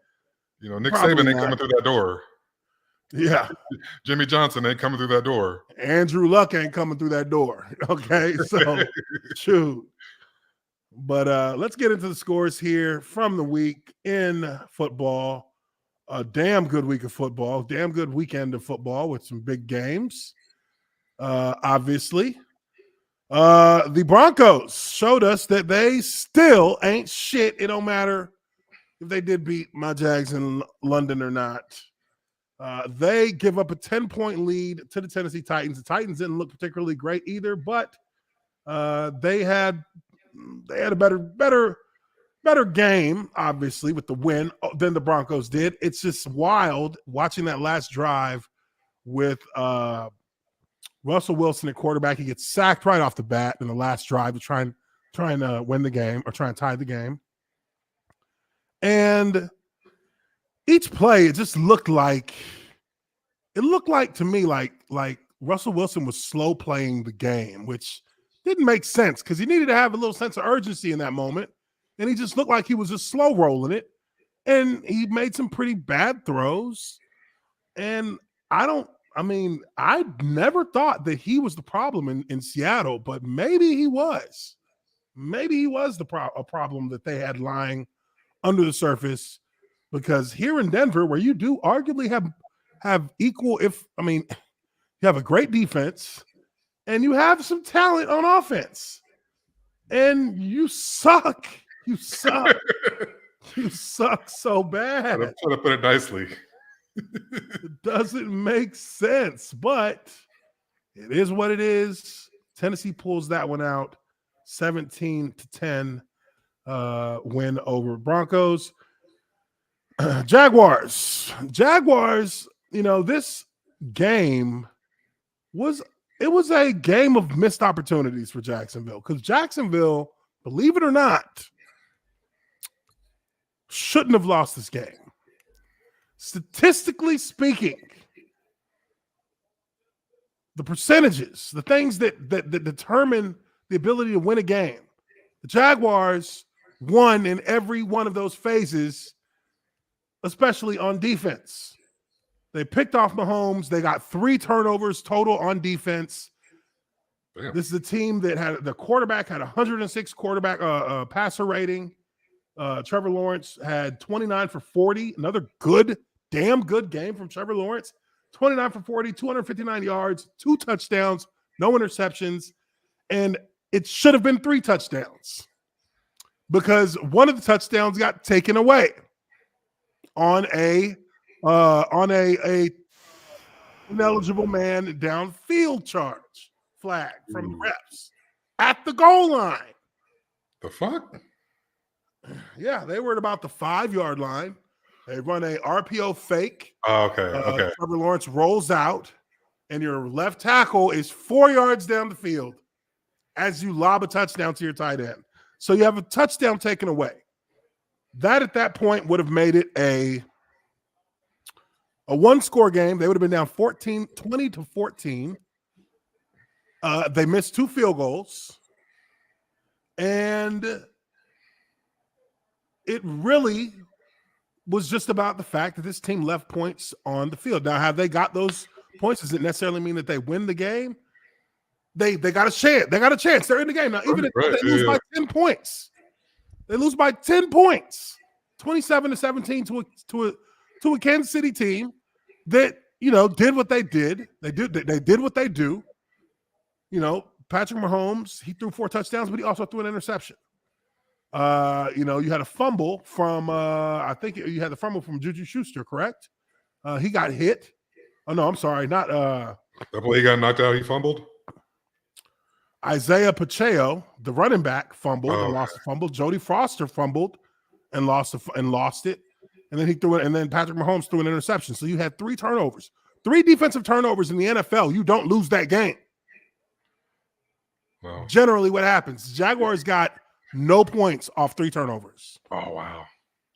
Nick Saban ain't coming through that door. Yeah. Jimmy Johnson ain't coming through that door. Andrew Luck ain't coming through that door. Okay, so shoot. But let's get into the scores here from the week in football. A damn good week of football, damn good weekend of football with some big games. Obviously. The Broncos showed us that they still ain't shit. It don't matter if they did beat my Jags in London or not. They give up a 10-point lead to the Tennessee Titans. The Titans didn't look particularly great either, but they had a better game, obviously, with the win than the Broncos did. It's just wild watching that last drive with Russell Wilson at quarterback. He gets sacked right off the bat in the last drive to try and win the game or try and tie the game. And each play, it just looked like to me like Russell Wilson was slow playing the game, which didn't make sense because he needed to have a little sense of urgency in that moment. And he just looked like he was just slow rolling it. And he made some pretty bad throws. And I never thought that he was the problem in Seattle, but maybe he was. Maybe he was a problem that they had lying under the surface, because here in Denver, where you do arguably have equal, you have a great defense and you have some talent on offense, and you suck. You suck. You suck so bad. I'm trying to put it nicely. It doesn't make sense, but it is what it is. Tennessee pulls that one out, 17-10 win over Broncos. Jaguars, this game was a game of missed opportunities for Jacksonville, because Jacksonville, believe it or not, shouldn't have lost this game. Statistically speaking, the percentages, the things that determine the ability to win a game, the Jaguars won in every one of those phases, especially on defense. They picked off Mahomes. They got 3 turnovers total on defense. Damn. This is a team that had the quarterback had 106 passer rating. Trevor Lawrence had 29 for 40. Another damn good game from Trevor Lawrence. 29 for 40, 259 yards, 2 touchdowns, no interceptions. And it should have been 3 touchdowns, because one of the touchdowns got taken away on a ineligible man downfield charge flag from the refs at the goal line. The fuck? Yeah, they were at about the 5-yard line. They run a RPO fake. Oh, okay. Trevor Lawrence rolls out, and your left tackle is 4 yards down the field as you lob a touchdown to your tight end. So you have a touchdown taken away. That at that point would have made it a 1-score game. They would have been down 20-14. They missed 2 field goals. And it really was just about the fact that this team left points on the field. Now, have they got those points? Does it necessarily mean that they win the game? They got a chance. They got a chance. They're in the game. Now, even if they lose by 10 points, they lose by 10 points, 27-17 to a Kansas City team that, did what they did. They did what they do. Patrick Mahomes, he threw 4 touchdowns, but he also threw an interception. You had a fumble from I think you had the fumble from Juju Schuster, correct? He got hit. Oh no, I'm sorry, not that play he got knocked out, he fumbled. Isaiah Pacheco, the running back, fumbled and lost the fumble. Jody Foster fumbled and lost it. And then he threw it, and then Patrick Mahomes threw an interception. So you had 3 turnovers. 3 defensive turnovers in the NFL. You don't lose that game. Wow. Generally, what happens? Jaguars got no points off 3 turnovers. Oh, wow.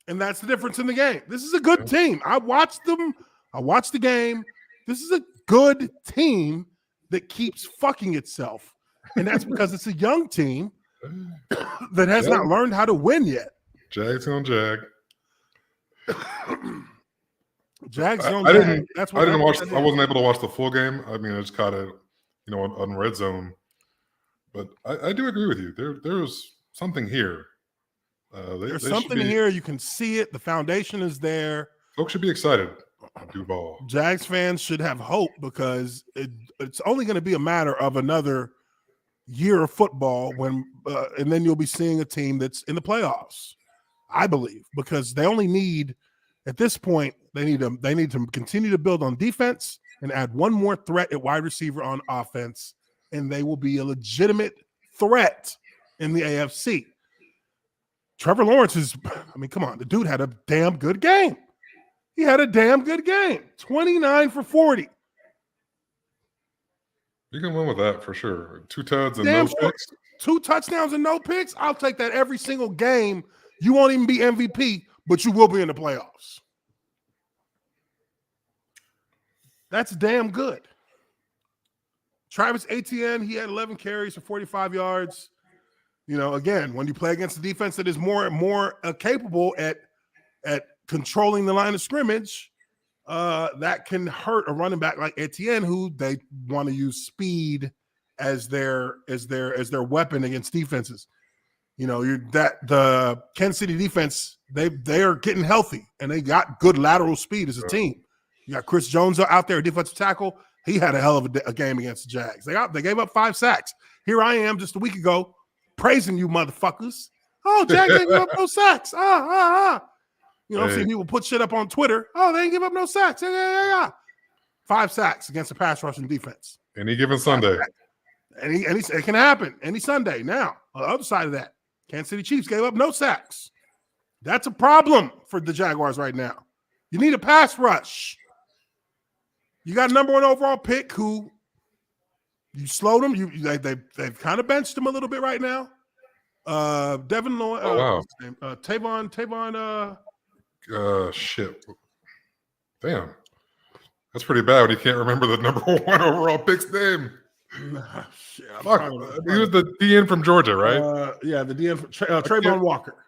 And that's the difference in the game. This is a good team. I watched them. I watched the game. This is a good team that keeps fucking itself. And that's because it's a young team that has not learned how to win yet. Jags on Jag. Jags on I Jag. I wasn't able to watch the full game. I mean, I just caught it, on Red Zone. But I do agree with you. There's something here. There's something here. You can see it. The foundation is there. Folks should be excited. Duval. Jags fans should have hope, because it's only going to be a matter of another year of football and then you'll be seeing a team that's in the playoffs, I believe, because they only need, at this point, they need to continue to build on defense and add one more threat at wide receiver on offense, and they will be a legitimate threat in the AFC. Trevor Lawrence come on, the dude had a damn good game. He had a damn good game. 29 for 40. You can win with that for sure. 2 tuds and no picks. 2 touchdowns and no picks. I'll take that every single game. You won't even be MVP, but you will be in the playoffs. That's damn good. Travis Etienne, he had 11 carries for 45 yards. You know, again, when you play against a defense that is more capable at controlling the line of scrimmage, that can hurt a running back like Etienne, who they want to use speed as their weapon against defenses. You know, the Kansas City defense, they are getting healthy and they got good lateral speed as a team. You got Chris Jones out there, defensive tackle. He had a hell of a game against the Jags. They gave up 5 sacks. Here I am just a week ago praising you motherfuckers. Oh, Jags ain't give up no sacks. You know, I'm seeing people put shit up on Twitter. Oh, they ain't give up no sacks. Yeah. 5 sacks against the pass rushing defense. Any given Sunday. It can happen any Sunday. Now, on the other side of that, Kansas City Chiefs gave up no sacks. That's a problem for the Jaguars right now. You need a pass rush. You got a number 1 overall pick who you slowed them. They've kind of benched him a little bit right now. Devin Lloyd. Tavon. Shit. Damn. That's pretty bad when you can't remember the number 1 overall pick's name. Shit, Fuck. He was the DN from Georgia, right? Yeah, the DN from Trayvon Walker.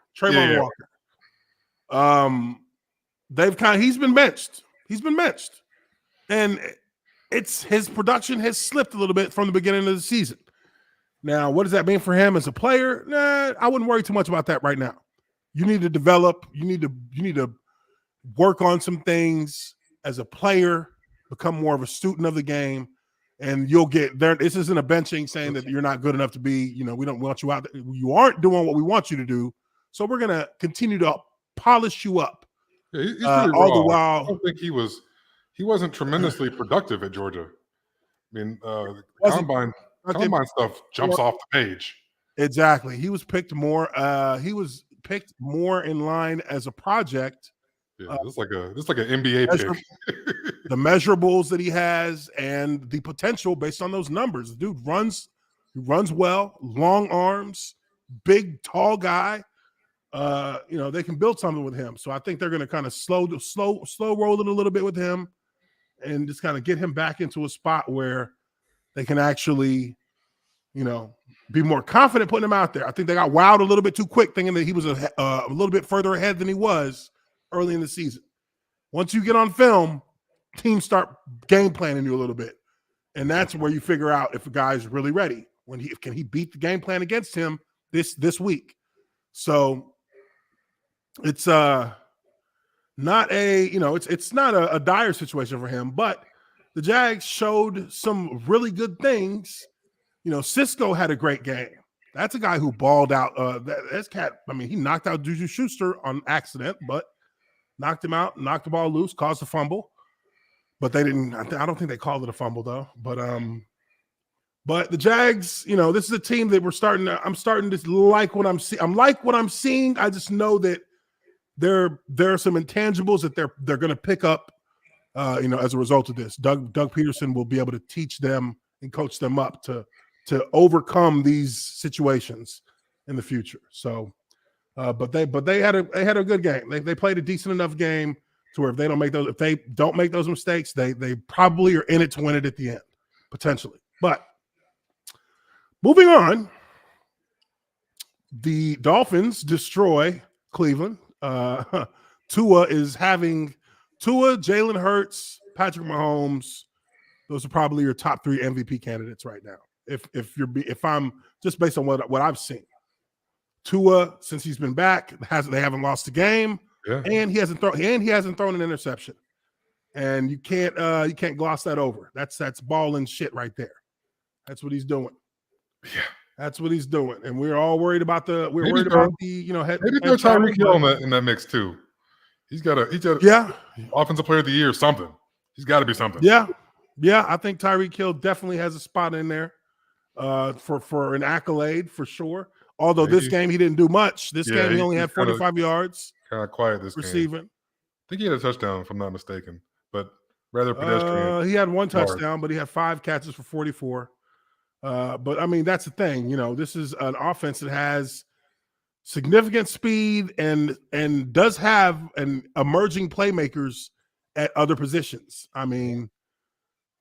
Walker. He's been benched. And his production has slipped a little bit from the beginning of the season. Now, what does that mean for him as a player? Nah, I wouldn't worry too much about that right now. You need to develop. You need to work on some things as a player, become more of a student of the game, and you'll get there. This isn't a benching saying that you're not good enough to be, you know, we don't want you out there. You aren't doing what we want you to do. So we're going to continue to polish you up. Yeah, he's pretty all the raw. while. I don't think he wasn't tremendously productive at Georgia. I mean, combine stuff jumps off the page. Exactly. He was picked more. He was picked more in line as a project. Yeah, this like an NBA pick. The measurables that he has and the potential based on those numbers. The dude runs well, long arms, big, tall guy. You know, they can build something with him. So I think they're going to kind of slow roll it a little bit with him and just kind of get him back into a spot where they can actually, you know, be more confident putting him out there. I think they got wowed a little bit too quick, thinking that he was a little bit further ahead than he was early in the season. Once you get on film, teams start game planning you a little bit. And that's where you figure out if a guy's really ready. Can he beat the game plan against him this week? So it's not it's not a dire situation for him, but the Jags showed some really good things. You know, Cisco had a great game. That's a guy who balled out. That's cat. I mean, he knocked out Juju Schuster on accident, but knocked him out, knocked the ball loose, caused a fumble. But they didn't. I don't think they called it a fumble though. But the Jags, you know, this is a team that I'm starting to like what I'm seeing. I'm like what I'm seeing. I just know that there are some intangibles that they're going to pick up, you know, as a result of this. Doug Peterson will be able to teach them and coach them up to overcome these situations in the future. So, but they had a good game. They played a decent enough game to where if they don't make those mistakes, they probably are in it to win it at the end, potentially. But moving on, the Dolphins destroy Cleveland. Tua, Jalen Hurts, Patrick Mahomes. Those are probably your top 3 MVP candidates right now. If I'm just based on what I've seen, Tua, since he's been back, they haven't lost a game, and he hasn't thrown an interception, and you can't gloss that over. That's ball and shit right there. That's what he's doing. Yeah, that's what he's doing, and we're all worried about the maybe throw Tyreek Hill in that mix too. He's got offensive player of the year or something. He's got to be something. Yeah. I think Tyreek Hill definitely has a spot in there for an accolade for sure. Although this game he didn't do much. This game he only had 45 yards. Kind of quiet this receiving. Game. I think he had a touchdown, if I'm not mistaken, but rather pedestrian. He had 1 touchdown, but he had 5 catches for 44. But I mean, that's the thing. You know, this is an offense that has significant speed and does have an emerging playmakers at other positions. I mean,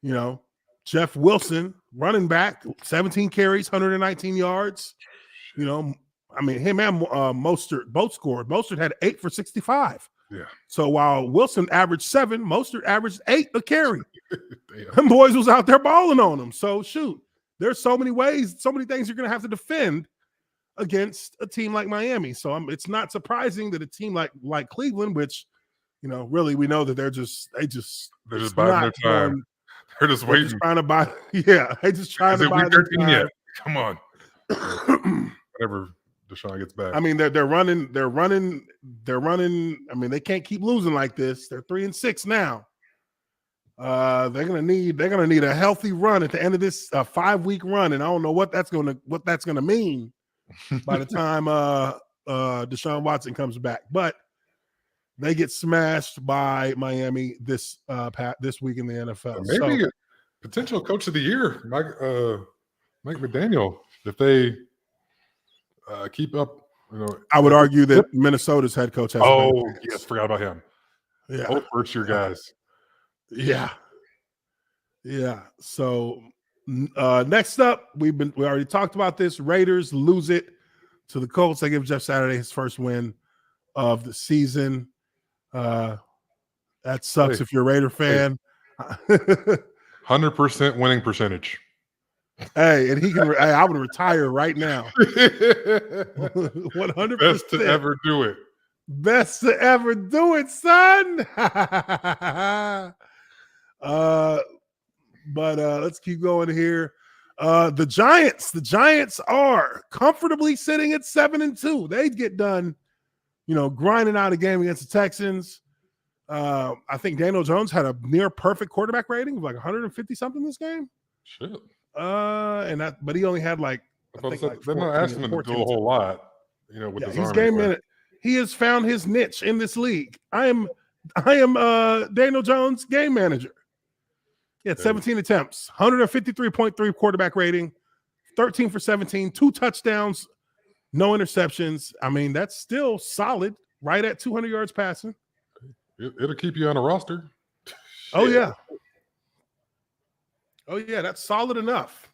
you know, Jeff Wilson, running back, 17 carries, 119 yards. You know, I mean, him and Mostert both scored. Mostert had 8 for 65. Yeah. So while Wilson averaged 7, Mostert averaged 8 a carry. Them boys was out there balling on them. So shoot, there's so many ways, so many things you're going to have to defend against a team like Miami. So it's not surprising that a team like Cleveland, which, you know, really we know that they're just biding their time. They're just waiting. Just trying to buy. Yeah, they just trying to buy their time. Yet? Come on. Whenever Deshaun gets back. I mean, they're running. I mean, they can't keep losing like this. They're 3-6 now. They're gonna need a healthy run at the end of this 5-week run, and I don't know what that's gonna mean by the time Deshaun Watson comes back. But they get smashed by Miami this week in the NFL. Maybe a potential coach of the year, Mike McDaniel, if they keep up. You know, I would argue that Minnesota's head coach has. Yes, forgot about him. Yeah, both first-year guys. Yeah. So next up, we already talked about this. Raiders lose it to the Colts. They give Jeff Saturday his first win of the season. That sucks if you're a Raider fan. 100% winning percentage. Hey, and he can. I would retire right now. 100%. Best to ever do it. Best to ever do it, son. But let's keep going here. The Giants are comfortably sitting at 7-2. They'd get done, you know, grinding out a game against the Texans. I think Daniel Jones had a near perfect quarterback rating of like 150 something this game. Shit. But he only had like, they're not asking him to do a whole lot, you know, with his he's arm. game minute. He has found his niche in this league. I am Daniel Jones game manager. He had 17 attempts, 153.3 quarterback rating, 13 for 17, 2 touchdowns, no interceptions. I mean, that's still solid, right at 200 yards passing. It'll keep you on a roster. Oh, yeah. Oh, yeah, that's solid enough.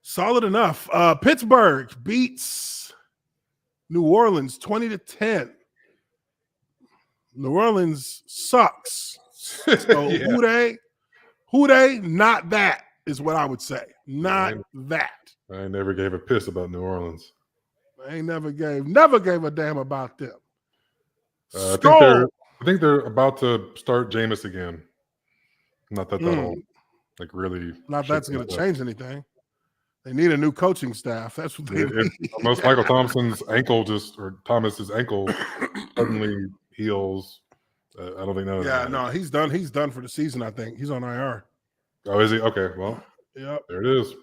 Solid enough. Pittsburgh beats New Orleans 20-10. New Orleans sucks. So who they? Not that is what I would say. Not that. I never gave a piss about New Orleans. I never gave a damn about them. I think they're about to start Jameis again. Not that that'll like really. Not that's going to change anything. They need a new coaching staff. That's what they need. Unless Michael Thomas's ankle suddenly heals. I don't think that. Yeah, no, he's done. He's done for the season. I think he's on IR. Oh, is he? Okay, well, yep. There it is.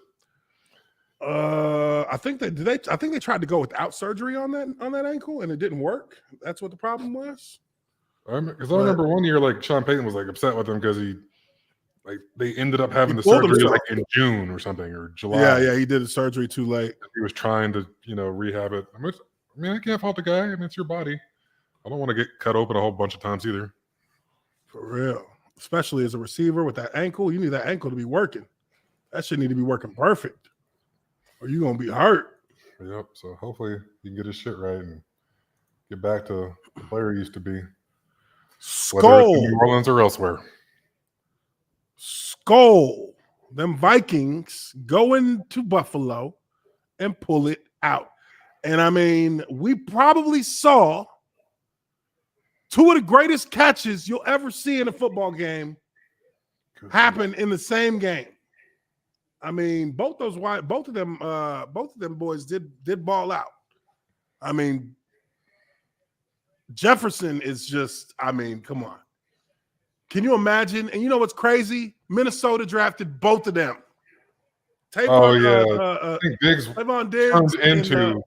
I think they tried to go without surgery on that ankle, and it didn't work. That's what the problem was. Because I remember one year, like Sean Payton was like upset with him because they ended up having the surgery like in June or something or July. Yeah, he did the surgery too late. He was trying to, rehab it. I can't fault the guy. I mean, it's your body. I don't want to get cut open a whole bunch of times either. For real. Especially as a receiver with that ankle. You need that ankle to be working. That should need to be working perfect. Or you're going to be hurt. Yep. So hopefully he can get his shit right and get back to the player he used to be. Whether it's in New Orleans or elsewhere. Skull. Them Vikings going to Buffalo and pull it out. And I mean, we probably saw two of the greatest catches you'll ever see in a football game happen in the same game. I mean, both of them boys did ball out. I mean, Jefferson is just, I mean, come on. Can you imagine? And you know what's crazy? Minnesota drafted both of them. I think Diggs turned into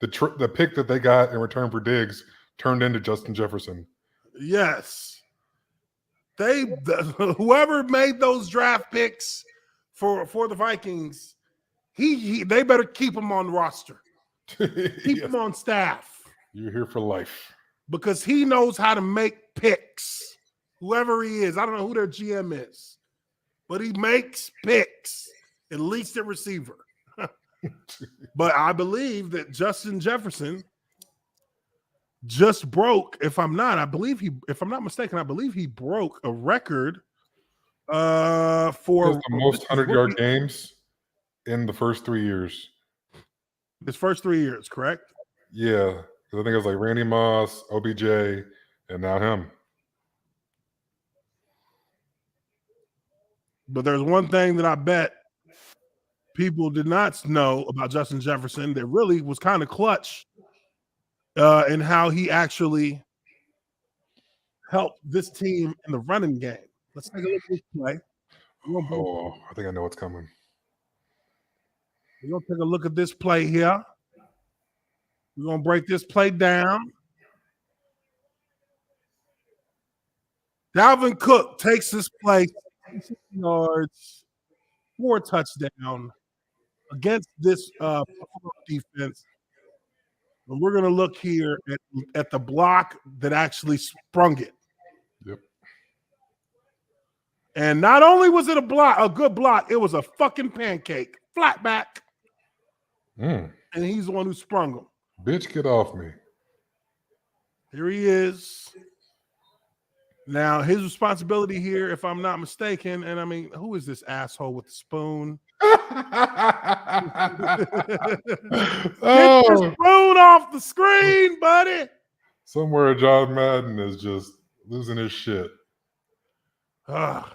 the pick that they got in return for Diggs turned into Justin Jefferson. Yes. Whoever made those draft picks for the Vikings, they better keep him on the roster. Keep him on staff. You're here for life. Because he knows how to make picks. Whoever he is. I don't know who their GM is. but he makes picks, at least at receiver. But I believe that Justin Jefferson just broke, if I'm not mistaken, I believe he broke a record for the most 100-yard games in the first 3 years. His first 3 years, correct? Yeah, because I think it was like Randy Moss, OBJ, and now him. But there's one thing that I bet people did not know about Justin Jefferson that really was kind of clutch in how he actually helped this team in the running game. Let's take a look at this play. I think I know what's coming. We're going to take a look at this play here. We're going to break this play down. Dalvin Cook takes this play 60 yards, 4 touchdown against this defense. And we're going to look here at the block that actually sprung it. Yep. And not only was it a good block, it was a fucking pancake, flat back. And he's the one who sprung him. Bitch, get off me. Here he is. Now, his responsibility here, if I'm not mistaken, and I mean, who is this asshole with the spoon? Get the spoon off the screen, buddy. Somewhere John Madden is just losing his shit.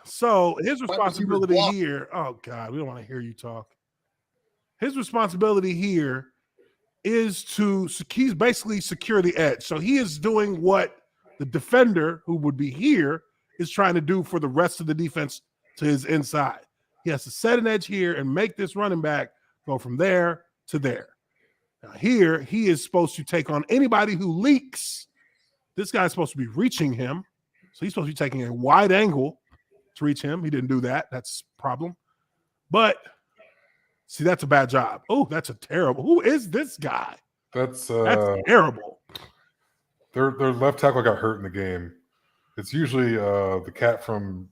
So his responsibility here, oh God, we don't want to hear you talk. His responsibility here is he's basically secure the edge. So he is doing what the defender, who would be here, is trying to do for the rest of the defense to his inside. He has to set an edge here and make this running back go from there to there. Now here, he is supposed to take on anybody who leaks. This guy's supposed to be reaching him. So he's supposed to be taking a wide angle to reach him. He didn't do that. That's a problem. But see, that's a bad job. Oh, that's a terrible. Who is this guy? That's terrible. Their left tackle got hurt in the game. It's usually the cat from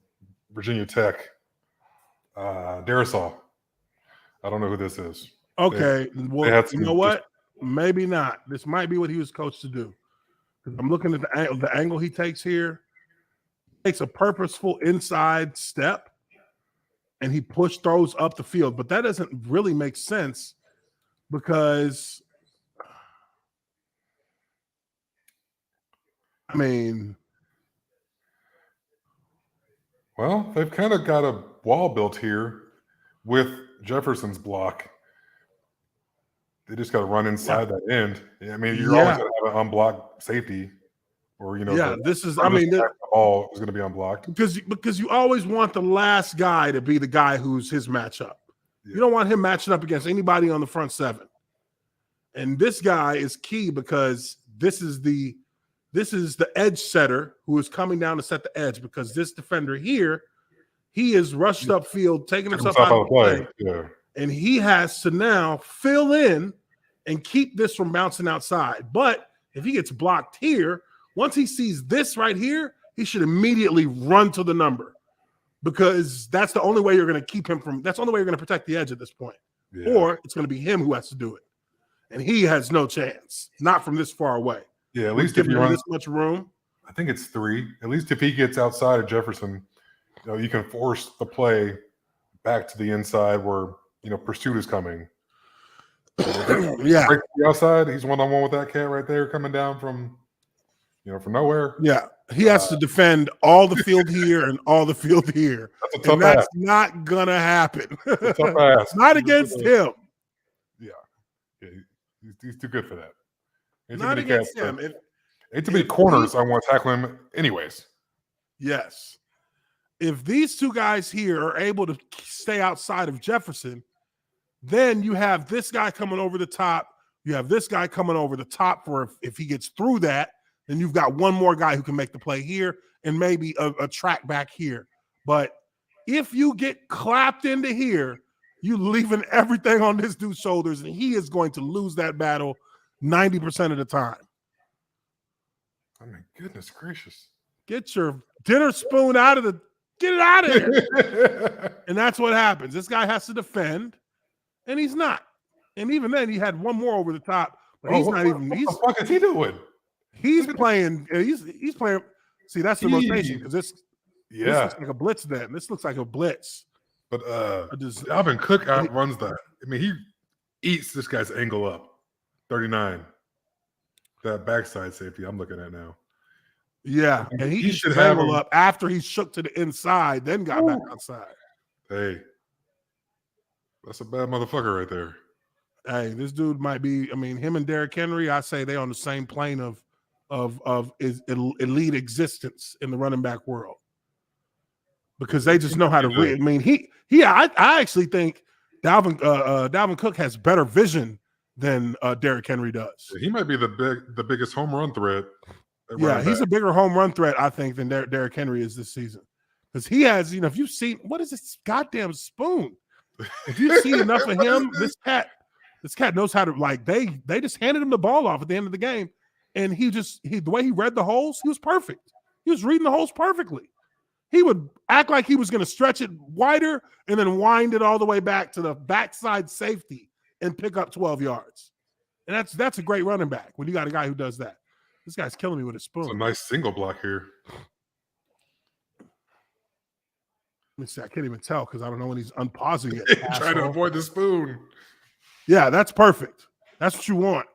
Virginia Tech, Darisaw. I don't know who this is. Okay, well, you know what? Maybe not. This might be what he was coached to do. I'm looking at the angle he takes here. He takes a purposeful inside step, and he throws up the field. But that doesn't really make sense because, I mean, well, they've kind of got a wall built here with Jefferson's block. They just got to run inside that end. I mean, you're always going to have an unblocked safety, or this is. I mean, the ball is going to be unblocked because you always want the last guy to be the guy who's his matchup. Yeah. You don't want him matching up against anybody on the front seven. And this guy is key because this is the edge setter who is coming down to set the edge, because this defender here, he is rushed upfield, taking himself out of the play. Yeah. And he has to now fill in and keep this from bouncing outside. But if he gets blocked here, once he sees this right here, he should immediately run to the number, because that's the only way you're going to keep him from – that's the only way you're going to protect the edge at this point. Yeah. Or it's going to be him who has to do it. And he has no chance, not from this far away. Yeah, at least if you run this much room. I think it's 3. At least if he gets outside of Jefferson, you can force the play back to the inside where – pursuit is coming. Yeah. Break the outside. He's one-on-one with that cat right there coming down from nowhere. Yeah. He has to defend all the field here and all the field here. That's a tough that's ass. Not going to happen. That's a tough ass. Not against him. Yeah. He's too good for that. Not against him. Ain't too many corners I want to tackle him anyways. Yes. If these two guys here are able to stay outside of Jefferson, then you have this guy coming over the top. You have this guy coming over the top for if he gets through that, then you've got one more guy who can make the play here and maybe a track back here. But if you get clapped into here, you're leaving everything on this dude's shoulders, and he is going to lose that battle 90% of the time. I mean, goodness gracious. Get your dinner spoon out of the Get it out of there. And that's what happens. This guy has to defend, and he's not. And even then, he had one more over the top. But he's not even. What the fuck is he doing? He's playing. He's playing. See, that's the rotation because this looks like a blitz. Then this looks like a blitz. But Dalvin Cook outruns that. I mean, he eats this guy's angle up. 39. That backside safety I'm looking at now. Yeah, and he should have him up after he shook to the inside, then got back outside. Hey, that's a bad motherfucker right there. Hey, this dude might be. I mean, him and Derrick Henry, I say they on the same plane of elite existence in the running back world because they just know how to read. I mean, I actually think Dalvin Cook has better vision than Derrick Henry does. He might be the biggest home run threat. Yeah, he's a bigger home run threat, I think, than Derrick Henry is this season. Because he has, if you've seen, what is this goddamn spoon? If you've seen enough of him, this cat knows how to, like, they just handed him the ball off at the end of the game. And the way he read the holes, he was perfect. He was reading the holes perfectly. He would act like he was going to stretch it wider and then wind it all the way back to the backside safety and pick up 12 yards. And that's a great running back when you got a guy who does that. This guy's killing me with a spoon. It's a nice single block here. Let me see. I can't even tell because I don't know when he's unpausing it. Trying to avoid the spoon. Yeah, that's perfect. That's what you want.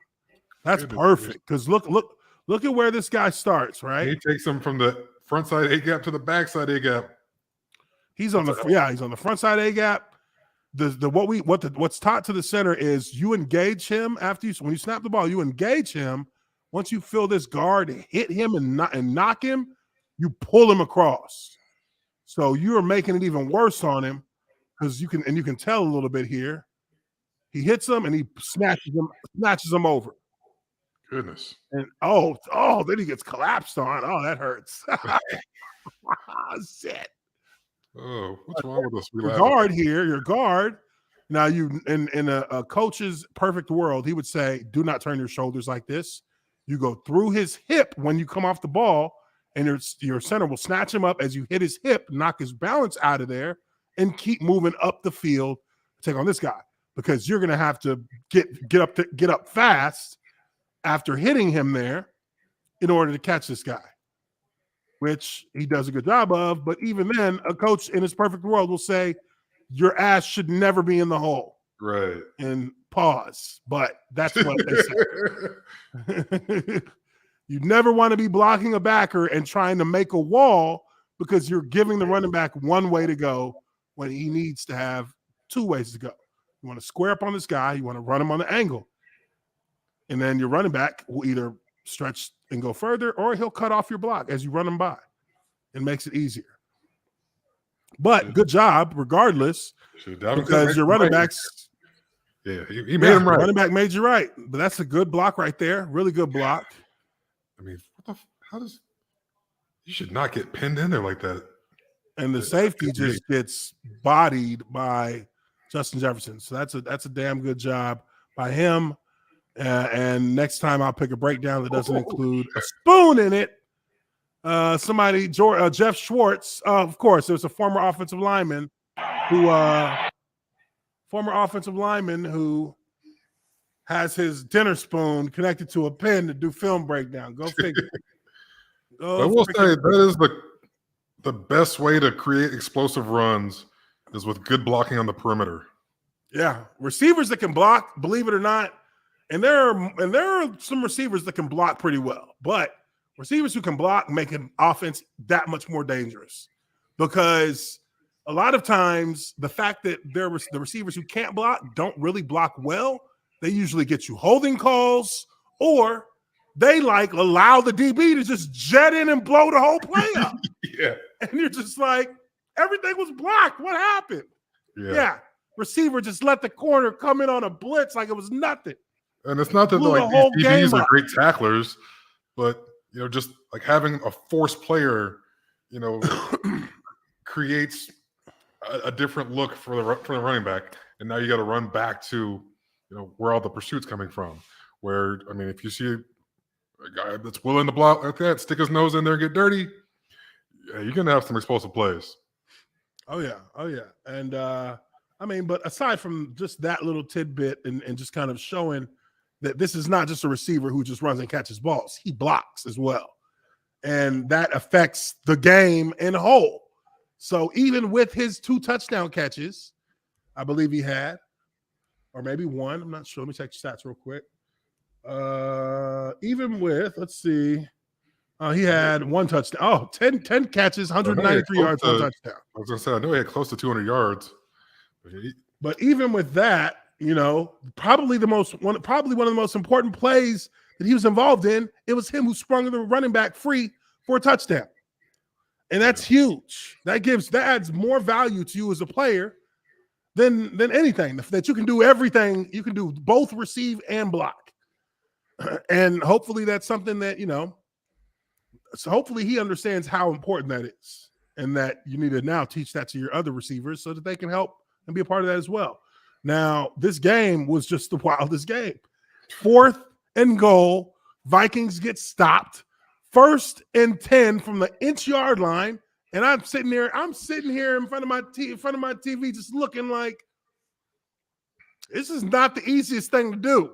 That's perfect. Because look at where this guy starts, right? He takes him from the front side A gap to the back side A gap. He's on the front side A gap. What's taught to the center is you engage him when you snap the ball, you engage him. Once you feel this guard hit him and knock him, you pull him across. So you're making it even worse on him because you can tell a little bit here. He hits him and he snatches him over. Goodness. And then he gets collapsed on. Oh, that hurts. Shit. Oh, what's wrong with us? Your guard. Now in a coach's perfect world, he would say, do not turn your shoulders like this. You go through his hip when you come off the ball, and your center will snatch him up as you hit his hip, knock his balance out of there, and keep moving up the field to take on this guy because you're going to have to get up fast after hitting him there in order to catch this guy, which he does a good job of. But even then, a coach in his perfect world will say, your ass should never be in the hole. Right. And pause. But that's what they say. You never want to be blocking a backer and trying to make a wall because you're giving the running back one way to go when he needs to have two ways to go. You want to square up on this guy. You want to run him on the angle. And then your running back will either stretch and go further or he'll cut off your block as you run him by. It makes it easier. But good job, regardless, because your running backs. Yeah, he made him right. Running back made you right. But that's a good block right there. Really good block. I mean, you should not get pinned in there like that. And the safety just gets bodied by Justin Jefferson. So that's a damn good job by him. And next time I'll pick a breakdown that doesn't include a spoon in it. Jeff Schwartz, of course, there's a former offensive lineman who has his dinner spoon connected to a pen to do film breakdown. Go figure. I will say that is the best way to create explosive runs is with good blocking on the perimeter. Yeah, receivers that can block, believe it or not, and there are some receivers that can block pretty well, but receivers who can block make an offense that much more dangerous because a lot of times the fact that the receivers who can't block don't really block well, they usually get you holding calls or they allow the DB to just jet in and blow the whole play up. Yeah. And you're just like, everything was blocked. What happened? Yeah. Receiver just let the corner come in on a blitz like it was nothing. And it's not that these DBs are great tacklers, but just like having a forced player, creates a different look for the running back. And now you got to run back to, where all the pursuit's coming from. Where, I mean, if you see a guy that's willing to block like that, stick his nose in there and get dirty, you're going to have some explosive plays. Oh yeah. And I mean, but aside from just that little tidbit and just kind of showing that this is not just a receiver who just runs and catches balls, he blocks as well. And that affects the game in whole. So even with his 2 touchdown catches, I believe he had, or maybe 1, I'm not sure. Let me check the stats real quick. Even with, let's see, he had 1 touchdown. Oh, 10 catches, 193 yards, 1 touchdown. I was going to say, I know he had close to 200 yards. But even with that, you know, probably one of the most important plays that he was involved in, it was him who sprung the running back free for a touchdown. And that's huge. That adds more value to you as a player than anything. That you can do everything. You can do both receive and block. And hopefully that's something that, you know, so hopefully he understands how important that is, and that you need to now teach that to your other receivers so that they can help and be a part of that as well. Now, this game was just the wildest game. 4th and goal, Vikings get stopped. 1st and 10 from the inch-yard line, and I'm sitting here in front of my TV just looking like this is not the easiest thing to do.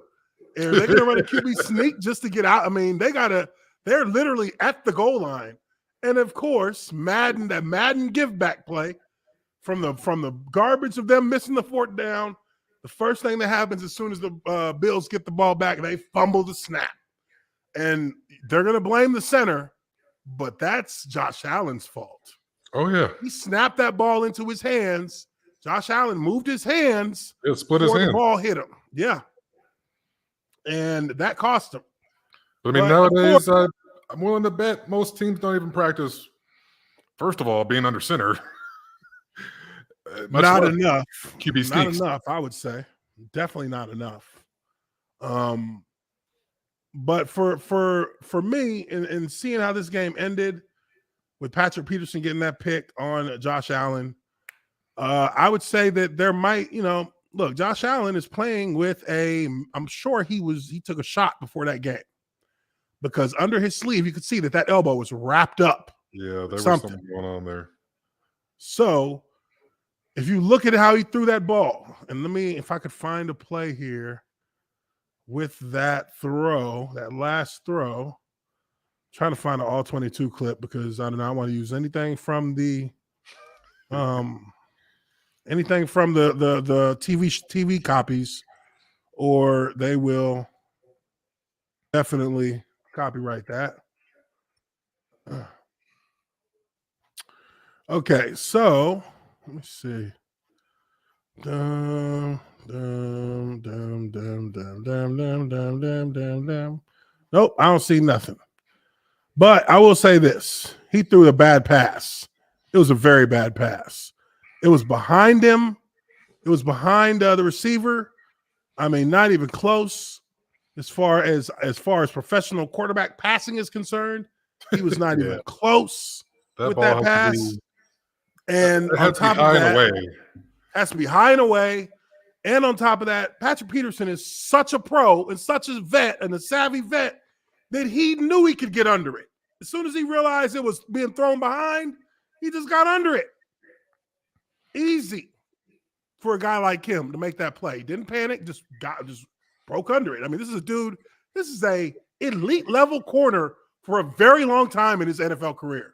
Are they going to run a QB sneak just to get out? I mean, they're literally at the goal line. And of course, that Madden give back play from the garbage of them missing the 4th down. The first thing that happens as soon as the Bills get the ball back, they fumble the snap. And they're going to blame the center, but that's Josh Allen's fault. Oh, yeah. He snapped that ball into his hands. Josh Allen moved his hands. It split his before hand. the ball hit him. Yeah. And that cost him. But I mean, nowadays, I'm willing to bet most teams don't even practice, first of all, being under center. Not enough. QB sneaks. Not enough, I would say. Definitely not enough. But for me, in seeing how this game ended with Patrick Peterson getting that pick on Josh Allen, I would say that there might, you know, look, Josh Allen is playing with I'm sure he took a shot before that game, because under his sleeve, you could see that elbow was wrapped up. Yeah, there was something going on there. So if you look at how he threw that ball, and if I could find a play here with that last throw, trying to find an all 22 clip, because I do not want to use anything from the TV copies, or they will definitely copyright that. Okay, so let me see. Nope, I don't see nothing. But I will say this. He threw a bad pass. It was a very bad pass. It was behind him. It was behind the receiver. I mean, not even close. As far as professional quarterback passing is concerned, he was not even close with that pass. And on top of that, has to be high and away. And on top of that, Patrick Peterson is such a pro and such a vet and a savvy vet that he knew he could get under it. As soon as he realized it was being thrown behind, he just got under it. Easy for a guy like him to make that play. Didn't panic, just broke under it. I mean, this is a elite level corner for a very long time in his NFL career.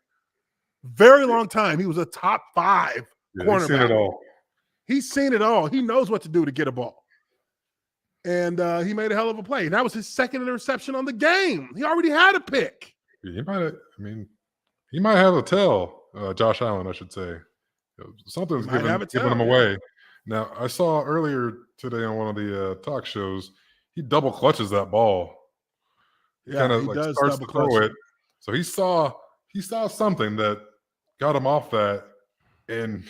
Very long time. He was a top 5 cornerback. He's seen it all. He's seen it all. He knows what to do to get a ball. And he made a hell of a play. And that was his 2nd interception on the game. He already had a pick. He might have a tell, Josh Allen, I should say. Something's giving him away. Now, I saw earlier today on one of the talk shows, he double clutches that ball. He kind of starts to throw it. So he saw something that got him off that, and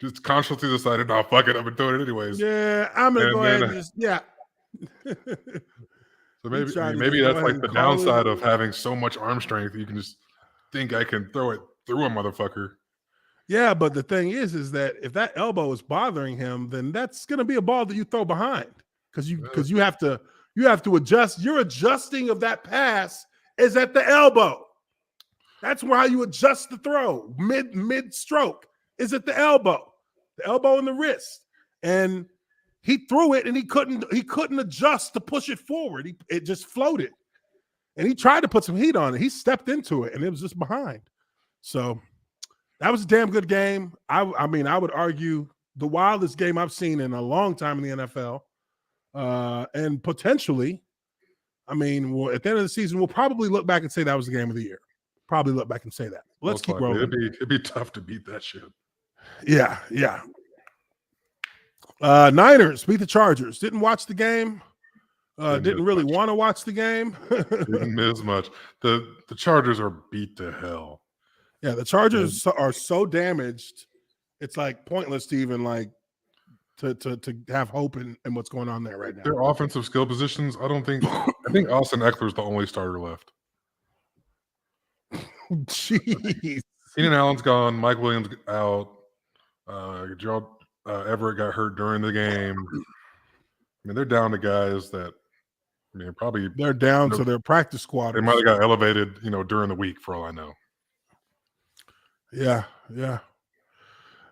just consciously decided, "No, fuck it, I'm gonna do it anyways." Yeah, I'm gonna go ahead and just So maybe that's like the downside of having so much arm strength. You can just think I can throw it through a motherfucker. Yeah, but the thing is that if that elbow is bothering him, then that's going to be a ball that you throw behind, because you have to adjust. Your adjusting of that pass is at the elbow. That's why you adjust the throw mid stroke. is at the elbow and the wrist. And he threw it and he couldn't adjust to push it forward. It just floated. And he tried to put some heat on it. He stepped into it and it was just behind. So that was a damn good game. I mean, I would argue the wildest game I've seen in a long time in the NFL. And potentially, I mean, at the end of the season, we'll probably look back and say that was the game of the year. Probably look back and say that. Let's keep rolling. It'd be tough to beat that shit. Yeah. Niners beat the Chargers. Didn't watch the game. Didn't really want to watch the game. Didn't miss much. The Chargers are beat to hell. Yeah, the Chargers are so damaged. It's like pointless to even like to have hope in what's going on there right now. Their offensive skill positions, I think Austin Eckler's the only starter left. Jeez. Keenan Allen's gone. Mike Williams out. Gerald Everett got hurt during the game. I mean, they're down to guys that, I mean, probably they're down to their practice squad. They might have got elevated, during the week for all I know. Yeah.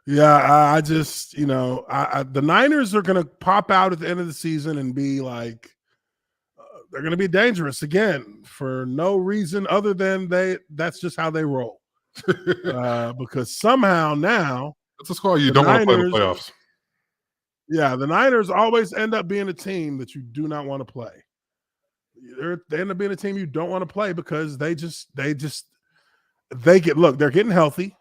I just, the Niners are going to pop out at the end of the season and be like, they're going to be dangerous again for no reason other than that's just how they roll. Because somehow now that's a squad you don't want to play in the playoffs. Yeah, the Niners always end up being a team that you do not want to play. They end up being a team you don't want to play because they're getting healthy.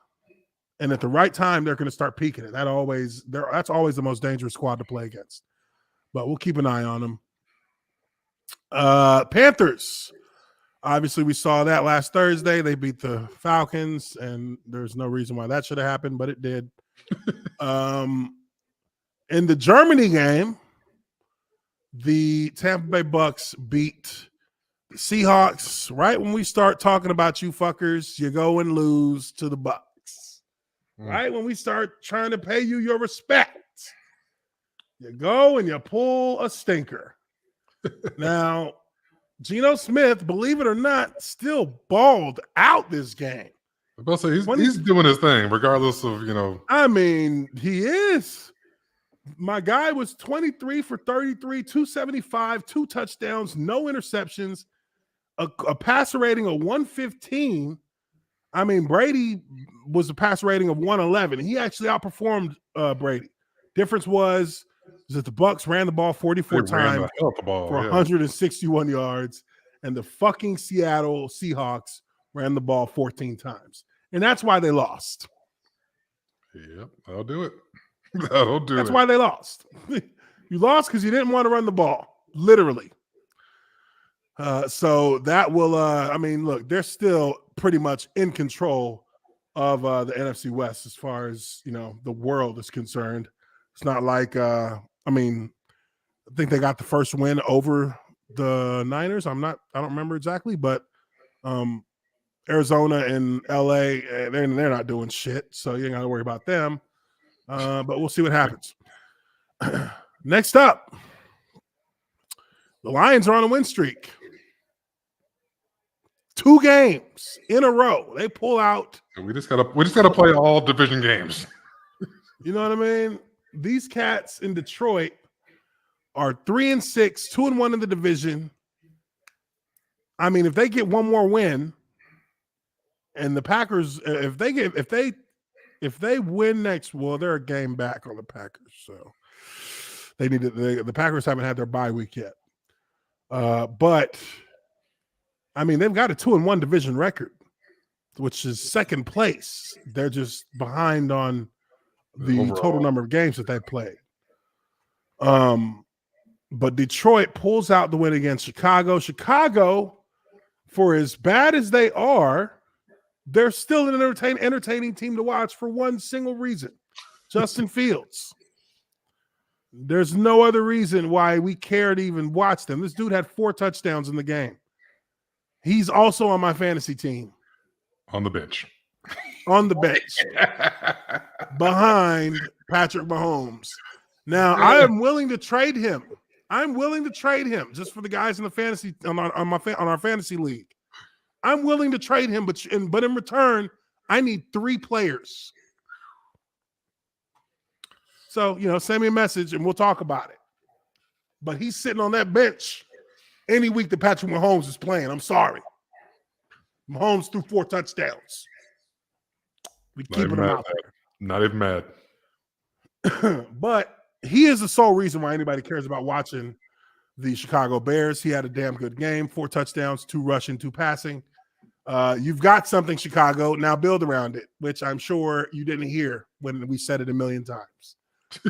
And at the right time, they're going to start peaking it. That's always the most dangerous squad to play against. But we'll keep an eye on them. Panthers. Obviously, we saw that last Thursday. They beat the Falcons, and there's no reason why that should have happened, but it did. In the Germany game, the Tampa Bay Bucks beat the Seahawks. Right when we start talking about you fuckers, you go and lose to the Bucks. Right when we start trying to pay you your respect, you go and you pull a stinker. Now, Geno Smith, believe it or not, still balled out this game. I'm about to say he's doing his thing, regardless of I mean, he is. My guy was 23 for 33, 275, 2 touchdowns, no interceptions, a passer rating of 115. I mean, Brady was a passer rating of 111. He actually outperformed Brady. Difference was that the Bucks ran the ball 44 times for 161 yards, and the fucking Seattle Seahawks ran the ball 14 times. And that's why they lost. Yep, that'll do it. That's why they lost. You lost because you didn't want to run the ball, literally. So that will, I mean, look, they're still pretty much in control of the NFC West as far as, the world is concerned. It's not like, I think they got the first win over the Niners. I don't remember exactly, but Arizona and LA, they're not doing shit. So you ain't got to worry about them. But we'll see what happens. Next up, the Lions are on a win streak. 2 games in a row. They pull out. We just gotta play all division games. You know what I mean? These cats in Detroit are 3-6, 2-1 in the division. I mean, if they get one more win, and the Packers, if they win next, well, they're a game back on the Packers, so they need to. The Packers haven't had their bye week yet, but I mean, they've got a 2-1 division record, which is second place. They're just behind on the overall total number of games that they played. But Detroit pulls out the win against Chicago. Chicago, for as bad as they are, they're still an entertaining team to watch for one single reason: Justin Fields. There's no other reason why we care to even watch them. This dude had 4 touchdowns in the game. He's also on my fantasy team. On the bench. On the bench. Behind Patrick Mahomes. Now, I am willing to trade him. I'm willing to trade him just for the guys in the fantasy on our fantasy league. I'm willing to trade him, but in return, I need 3 players. So, send me a message and we'll talk about it. But he's sitting on that bench any week that Patrick Mahomes is playing. I'm sorry. Mahomes threw 4 touchdowns. We keeping him out there. Not even mad. But he is the sole reason why anybody cares about watching the Chicago Bears. He had a damn good game, 4 touchdowns, 2 rushing, 2 passing. You've got something, Chicago. Now build around it, which I'm sure you didn't hear when we said it a million times.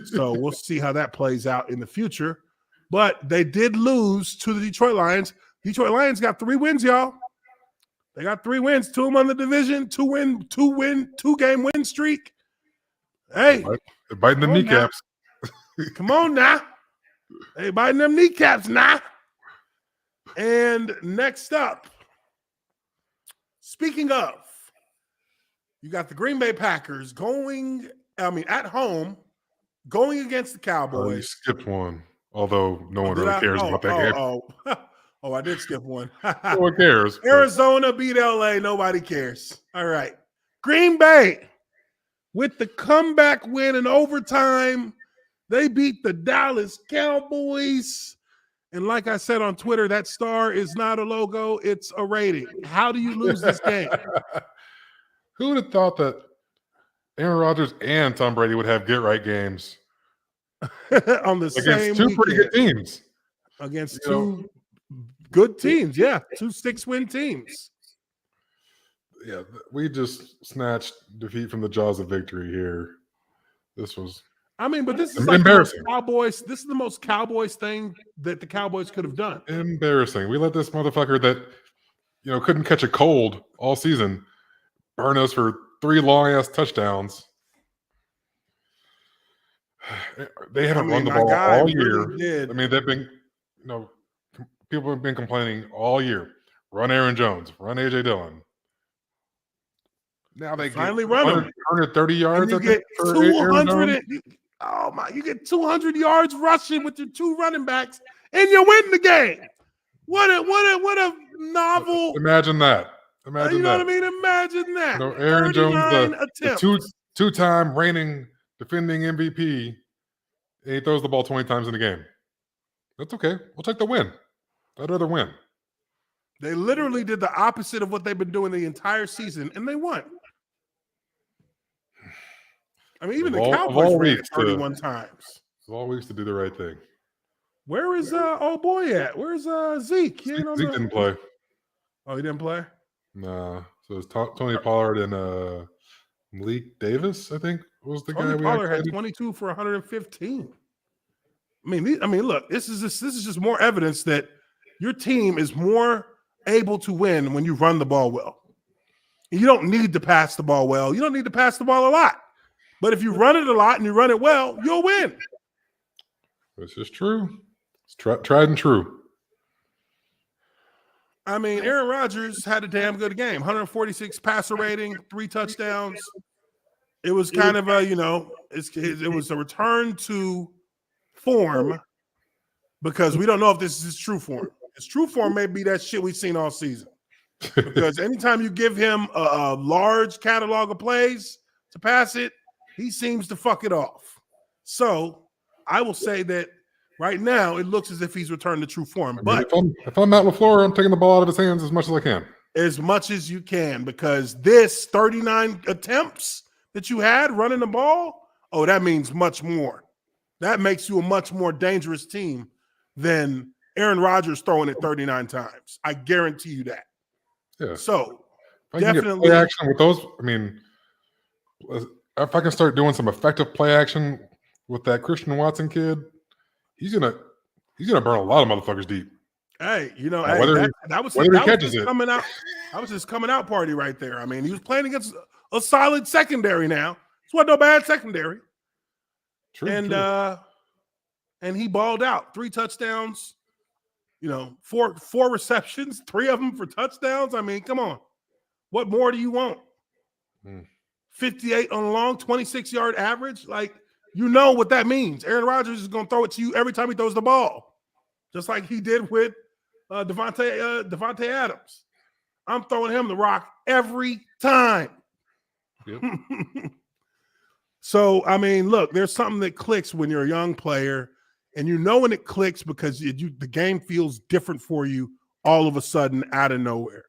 So we'll see how that plays out in the future. But they did lose to the Detroit Lions. Detroit Lions got 3 wins, y'all. They got 3 wins, 2 of them on the division, 2-game win streak. Hey, they're biting the kneecaps. Come on now. They biting them kneecaps now. And next up, speaking of, you got the Green Bay Packers at home, going against the Cowboys. Oh, you skipped one, although no one really cares about that game. I did skip one. No one cares. Arizona beat LA. Nobody cares. All right. Green Bay, with the comeback win in overtime, they beat the Dallas Cowboys. And like I said on Twitter, that star is not a logo, it's a rating. How do you lose this game? Who would have thought that Aaron Rodgers and Tom Brady would have get-right games? On the against same 2 weekend. pretty good teams. Against 2 good teams, yeah. 2 6-win teams. Yeah, we just snatched defeat from the jaws of victory here. This was but this is embarrassing. Cowboys. This is the most Cowboys thing that the Cowboys could have done. Embarrassing. We let this motherfucker that couldn't catch a cold all season burn us for 3 long-ass touchdowns. They haven't run the ball all year. Really they've been, people have been complaining all year. Run Aaron Jones, run AJ Dillon. Now they finally get run them. 130 yards. And you get 200. You get 200 yards rushing with your 2 running backs, and you win the game. What a novel. Imagine that. Imagine you know that. what I mean? Imagine that. Aaron Jones, the 2-time reigning defending MVP, and he throws the ball 20 times in a game. That's okay. We'll take the win. I'd rather win. They literally did the opposite of what they've been doing the entire season, and they won. Even the Cowboys ran it 31 times. Of all weeks to do the right thing. Where is old boy at? Where's Zeke? Zeke didn't play. Oh, he didn't play? Nah. So it's Tony Pollard and Malik Davis, I think, was the Tony guy. Pollard had 22 for 115. Look, this is just more evidence that your team is more able to win when you run the ball well. You don't need to pass the ball well. You don't need to pass the ball a lot. But if you run it a lot and you run it well, you'll win. This is true. It's tried and true. Aaron Rodgers had a damn good game. 146 passer rating, 3 touchdowns. It was kind of it was a return to form because we don't know if this is his true form. His true form may be that shit we've seen all season. Because anytime you give him a large catalog of plays to pass it, he seems to fuck it off. So I will say that right now it looks as if he's returned to true form. But if I'm Matt LaFleur, I'm taking the ball out of his hands as much as I can. As much as you can, because this 39 attempts that you had running the ball, that means much more. That makes you a much more dangerous team than Aaron Rodgers throwing it 39 times. I guarantee you that. Yeah. So if I definitely can get play action with those. If I can start doing some effective play action with that Christian Watson kid, he's gonna burn a lot of motherfuckers deep. Hey, that was his coming out party right there. He was playing against a solid secondary now. It wasn't no bad secondary. True, and he balled out. 3 touchdowns, 4 receptions, 3 of them for touchdowns. Come on. What more do you want? 58 on long, 26-yard average. What that means. Aaron Rodgers is going to throw it to you every time he throws the ball, just like he did with Devontae Adams. I'm throwing him the rock every time. Yep. So, I mean, look, there's something that clicks when you're a young player, and you know when it clicks because the game feels different for you all of a sudden out of nowhere.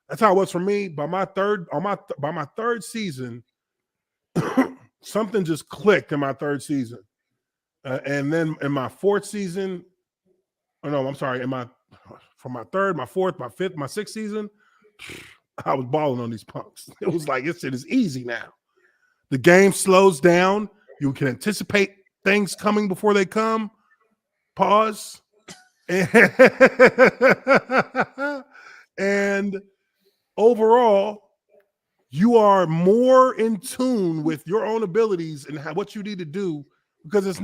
That's how it was for me. By my third season, something just clicked in my third season, and then in my fourth season, from my third, my fourth, my fifth, my sixth season, I was balling on these punks. It was like this shit is easy now. The game slows down. You can anticipate things coming before they come. Pause. And overall, you are more in tune with your own abilities and what you need to do, because it's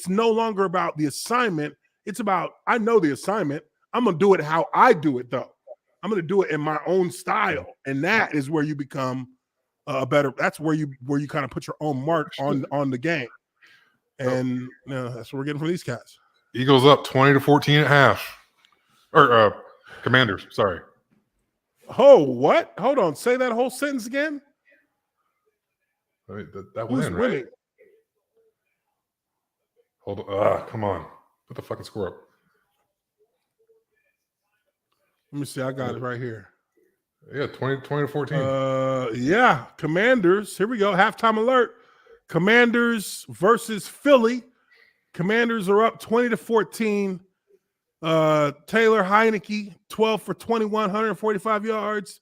no longer about the assignment. It's about, I know the assignment. I'm going to do it how I do it, though. I'm going to do it in my own style. And that is where you become that's where you kind of put your own mark on the game. And that's what we're getting from these cats. Eagles up 20-14 at half. Or Commanders, sorry. Oh, what? Hold on. Say that whole sentence again. I mean, that Who's win, winning? right? Hold on. Come on. Put the fucking score up. Let me see. I got it right here. Yeah, 20-14. Yeah, Commanders. Here we go. Halftime alert. Commanders versus Philly. Commanders are up 20-14. Taylor Heineke, 12 for 21, 145 yards.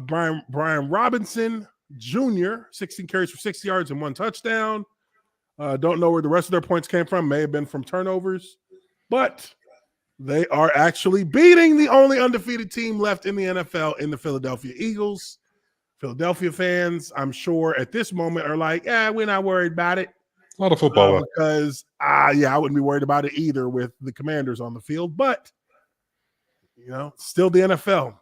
Brian Robinson Jr., 16 carries for 60 yards and 1 touchdown. Don't know where the rest of their points came from. May have been from turnovers. But they are actually beating the only undefeated team left in the NFL in the Philadelphia Eagles. Philadelphia fans, I'm sure at this moment are like, we're not worried about it. A lot of football left. Because, I wouldn't be worried about it either with the Commanders on the field. But, still the NFL.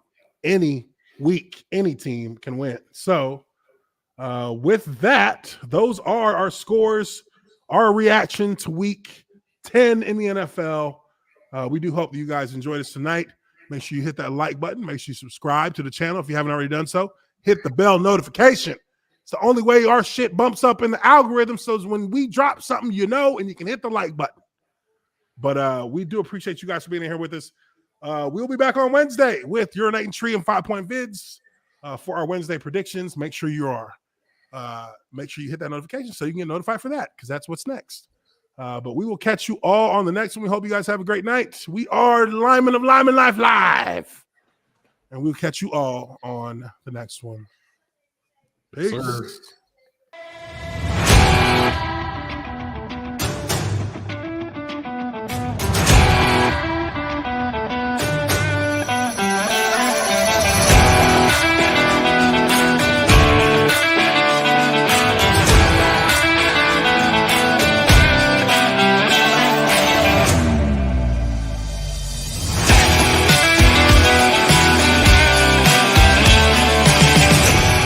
Any week, any team can win. So, with that, those are our scores, our reaction to week 10 in the NFL. We do hope that you guys enjoyed us tonight. Make sure you hit that like button. Make sure you subscribe to the channel if you haven't already done so. Hit the bell notification. It's the only way our shit bumps up in the algorithm, so when we drop something, and you can hit the like button. But we do appreciate you guys for being here with us. We'll be back on Wednesday with Urinating Tree and 5 Point Vids for our Wednesday predictions. Make sure you hit that notification so you can get notified for that, because that's what's next. But we will catch you all on the next one. We hope you guys have a great night. We are Lineman of Lineman Life Live. And we'll catch you all on the next one. Peace. Sir.